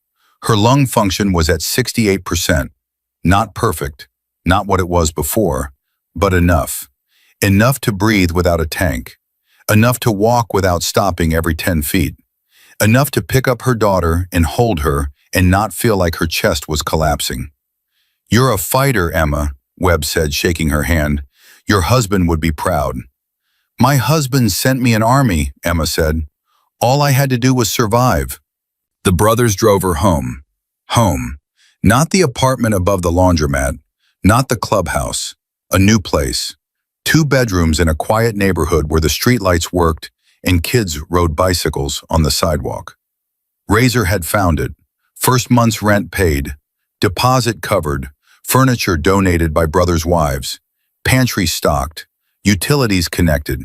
Her lung function was at 68%. Not perfect, not what it was before, but enough. Enough to breathe without a tank. Enough to walk without stopping every 10 feet. Enough to pick up her daughter and hold her and not feel like her chest was collapsing. "You're a fighter, Emma," Webb said, shaking her hand. "Your husband would be proud." "My husband sent me an army," Emma said. "All I had to do was survive." The brothers drove her home. Home. Not the apartment above the laundromat. Not the clubhouse. A new place. 2 bedrooms in a quiet neighborhood where the streetlights worked and kids rode bicycles on the sidewalk. Razor had found it. First month's rent paid. Deposit covered. Furniture donated by brothers' wives. Pantry stocked. Utilities connected.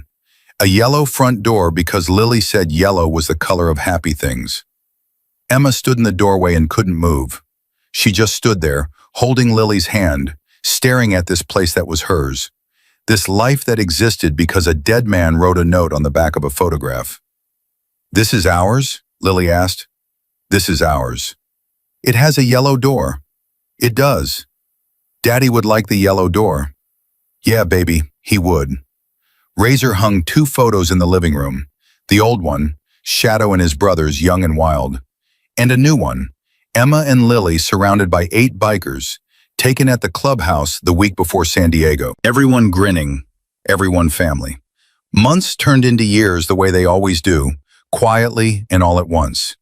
A yellow front door because Lily said yellow was the color of happy things. Emma stood in the doorway and couldn't move. She just stood there, holding Lily's hand, staring at this place that was hers. This life that existed because a dead man wrote a note on the back of a photograph. "This is ours?" Lily asked. "This is ours. It has a yellow door." "It does. Daddy would like the yellow door." "Yeah, baby, he would." Razor hung 2 photos in the living room. The old one, Shadow and his brothers, young and wild. And a new one, Emma and Lily surrounded by 8 bikers, taken at the clubhouse the week before San Diego. Everyone grinning, everyone family. Months turned into years the way they always do, quietly and all at once.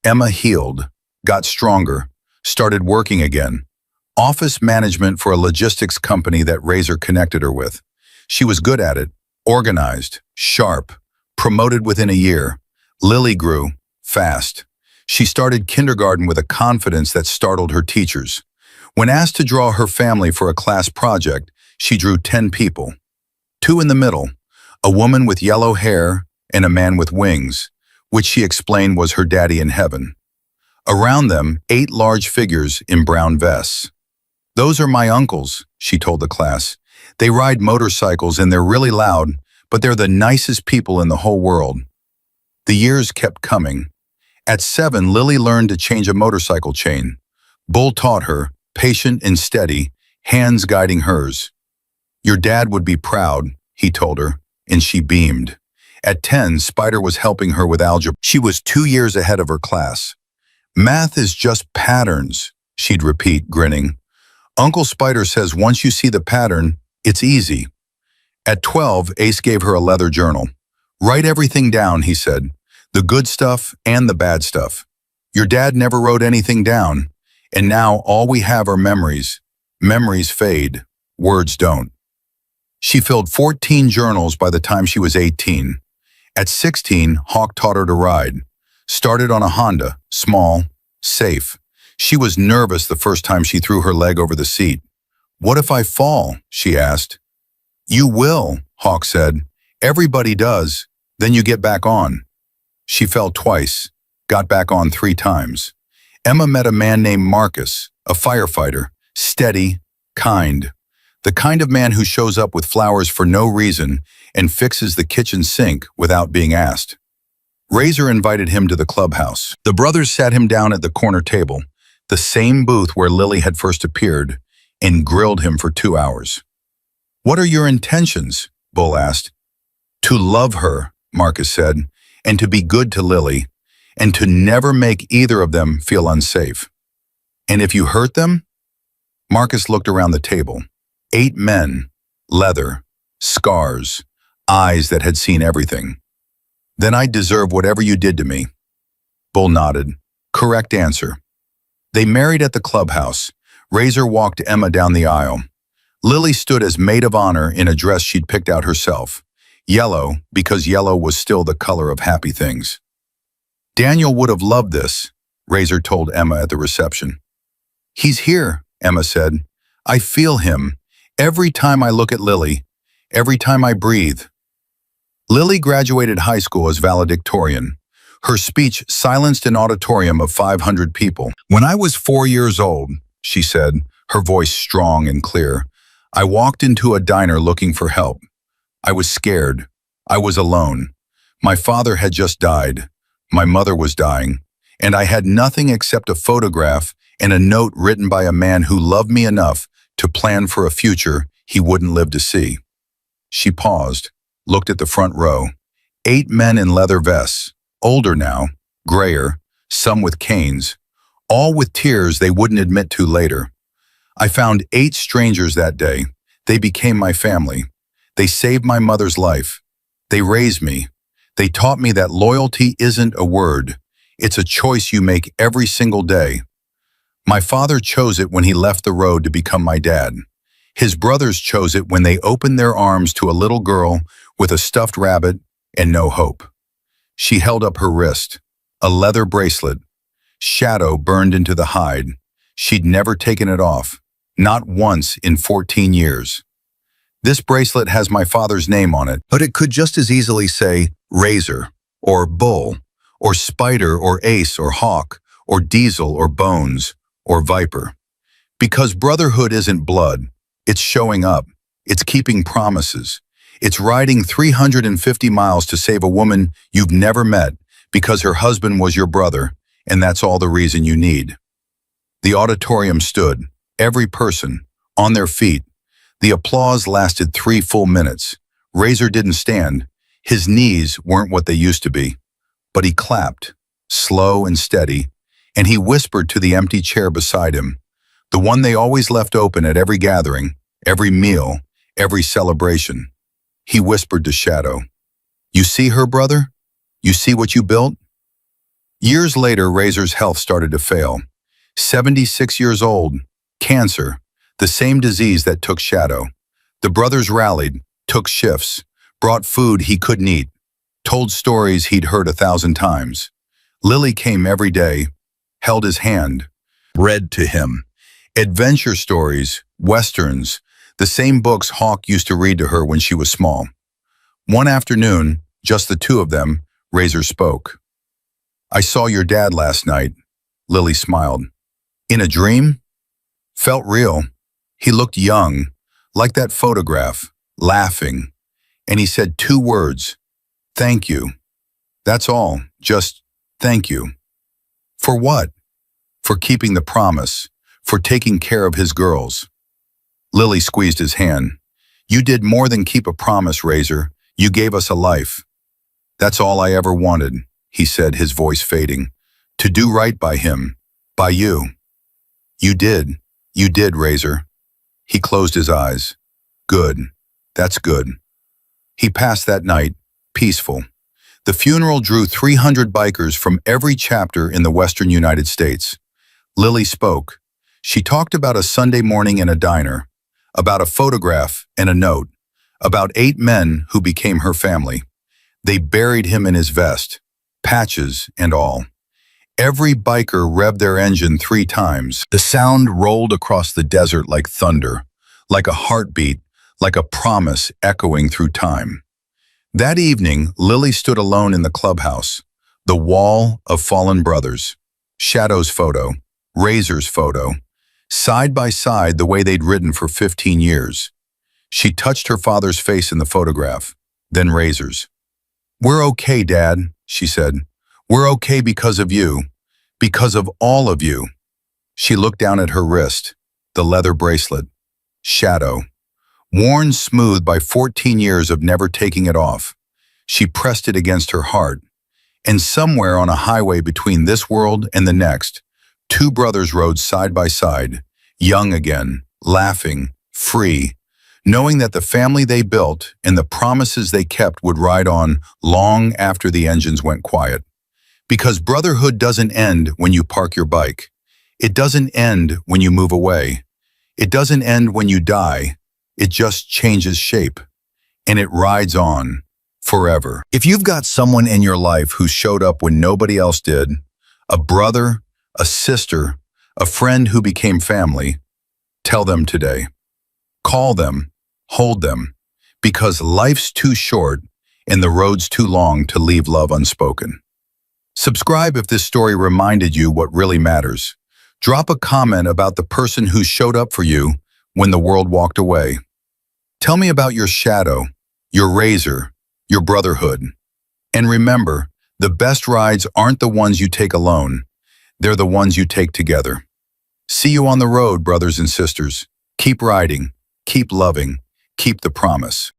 Emma healed, got stronger, started working again. Office management for a logistics company that Razor connected her with. She was good at it, organized, sharp, promoted within a year. Lily grew, fast. She started kindergarten with a confidence that startled her teachers. When asked to draw her family for a class project, she drew 10 people. 2 in the middle, a woman with yellow hair and a man with wings, which she explained was her daddy in heaven. Around them, 8 large figures in brown vests. "Those are my uncles," she told the class. "They ride motorcycles and they're really loud, but they're the nicest people in the whole world." The years kept coming. At 7, Lily learned to change a motorcycle chain. Bull taught her, patient and steady, hands guiding hers. "Your dad would be proud," he told her, and she beamed. At 10, Spider was helping her with algebra. She was 2 years ahead of her class. "Math is just patterns," she'd repeat, grinning. "Uncle Spider says once you see the pattern, it's easy." At 12, Ace gave her a leather journal. "Write everything down," he said. "The good stuff and the bad stuff. Your dad never wrote anything down, and now all we have are memories. Memories fade, words don't." She filled 14 journals by the time she was 18. At 16, Hawk taught her to ride. Started on a Honda, small, safe. She was nervous the first time she threw her leg over the seat. "What if I fall?" she asked. "You will," Hawk said. "Everybody does. Then you get back on." She fell twice, got back on 3 times. Emma met a man named Marcus, a firefighter, steady, Kind. The kind of man who shows up with flowers for no reason and fixes the kitchen sink without being asked. Razor invited him to the clubhouse. The brothers sat him down at the corner table, the same booth where Lily had first appeared, and grilled him for 2 hours. "What are your intentions?" Bull asked. "To love her," Marcus said, "and to be good to Lily, and to never make either of them feel unsafe." "And if you hurt them?" Marcus looked around the table. 8 men, leather, scars, eyes that had seen everything. "Then I deserve whatever you did to me." Bull nodded. Correct answer. They married at the clubhouse. Razor walked Emma down the aisle. Lily stood as maid of honor in a dress she'd picked out herself. Yellow, because yellow was still the color of happy things. "Daniel would have loved this," Razor told Emma at the reception. "He's here," Emma said. "I feel him. Every time I look at Lily, every time I breathe." Lily graduated high school as valedictorian. Her speech silenced an auditorium of 500 people. "When I was 4 years old," she said, her voice strong and clear, "I walked into a diner looking for help. I was scared. I was alone. My father had just died. My mother was dying. And I had nothing except a photograph and a note written by a man who loved me enough to plan for a future he wouldn't live to see." She paused, looked at the front row. 8 men in leather vests, older now, grayer, some with canes, all with tears they wouldn't admit to later. "I found 8 strangers that day. They became my family. They saved my mother's life. They raised me. They taught me that loyalty isn't a word. It's a choice you make every single day. My father chose it when he left the road to become my dad. His brothers chose it when they opened their arms to a little girl with a stuffed rabbit and no hope." She held up her wrist, a leather bracelet. Shadow burned into the hide. She'd never taken it off, not once in 14 years. "This bracelet has my father's name on it, but it could just as easily say Razor, or Bull, or Spider, or Ace, or Hawk, or Diesel, or Bones, or Viper. Because brotherhood isn't blood. It's showing up. It's keeping promises. It's riding 350 miles to save a woman you've never met because her husband was your brother, and that's all the reason you need." The auditorium stood, every person, on their feet. The applause lasted 3 full minutes. Razor didn't stand. His knees weren't what they used to be. But he clapped, slow and steady, and he whispered to the empty chair beside him, the one they always left open at every gathering, every meal, every celebration. He whispered to Shadow, "You see her, brother? You see what you built?" Years later, Razor's health started to fail. 76 years old, cancer, the same disease that took Shadow. The brothers rallied, took shifts, brought food he couldn't eat, told stories he'd heard 1,000 times. Lily came every day, held his hand, read to him. Adventure stories, westerns, the same books Hawk used to read to her when she was small. One afternoon, just the 2 of them, Razor spoke. "I saw your dad last night." Lily smiled. "In a dream?" "Felt real. He looked young, like that photograph, laughing. And he said 2 words, 'Thank you.' That's all, just thank you." "For what?" "For keeping the promise, for taking care of his girls." Lily squeezed his hand. "You did more than keep a promise, Razor. You gave us a life." "That's all I ever wanted," he said, his voice fading. "To do right by him, by you." You did, Razor." He closed his eyes. "Good, that's good." He passed that night, peaceful. The funeral drew 300 bikers from every chapter in the western United States. Lily spoke. She talked about a Sunday morning in a diner, about a photograph and a note, about 8 men who became her family. They buried him in his vest, patches and all. Every biker revved their engine 3 times. The sound rolled across the desert like thunder, like a heartbeat, like a promise echoing through time. That evening, Lily stood alone in the clubhouse, the wall of fallen brothers. Shadow's photo, Razor's photo, side by side the way they'd ridden for 15 years. She touched her father's face in the photograph, then Razor's. "We're okay, Dad," she said. "We're okay because of you. Because of all of you." She looked down at her wrist, the leather bracelet. Shadow. Worn smooth by 14 years of never taking it off. She pressed it against her heart. And somewhere on a highway between this world and the next, two brothers rode side by side, young again, laughing, free, knowing that the family they built and the promises they kept would ride on long after the engines went quiet. Because brotherhood doesn't end when you park your bike. It doesn't end when you move away. It doesn't end when you die. It just changes shape. And it rides on forever. If you've got someone in your life who showed up when nobody else did, a brother, a sister, a friend who became family, tell them today. Call them, hold them, because life's too short and the road's too long to leave love unspoken. Subscribe if this story reminded you what really matters. Drop a comment about the person who showed up for you when the world walked away. Tell me about your shadow, your razor, your brotherhood. And remember, the best rides aren't the ones you take alone. They're the ones you take together. See you on the road, brothers and sisters. Keep riding, keep loving, keep the promise.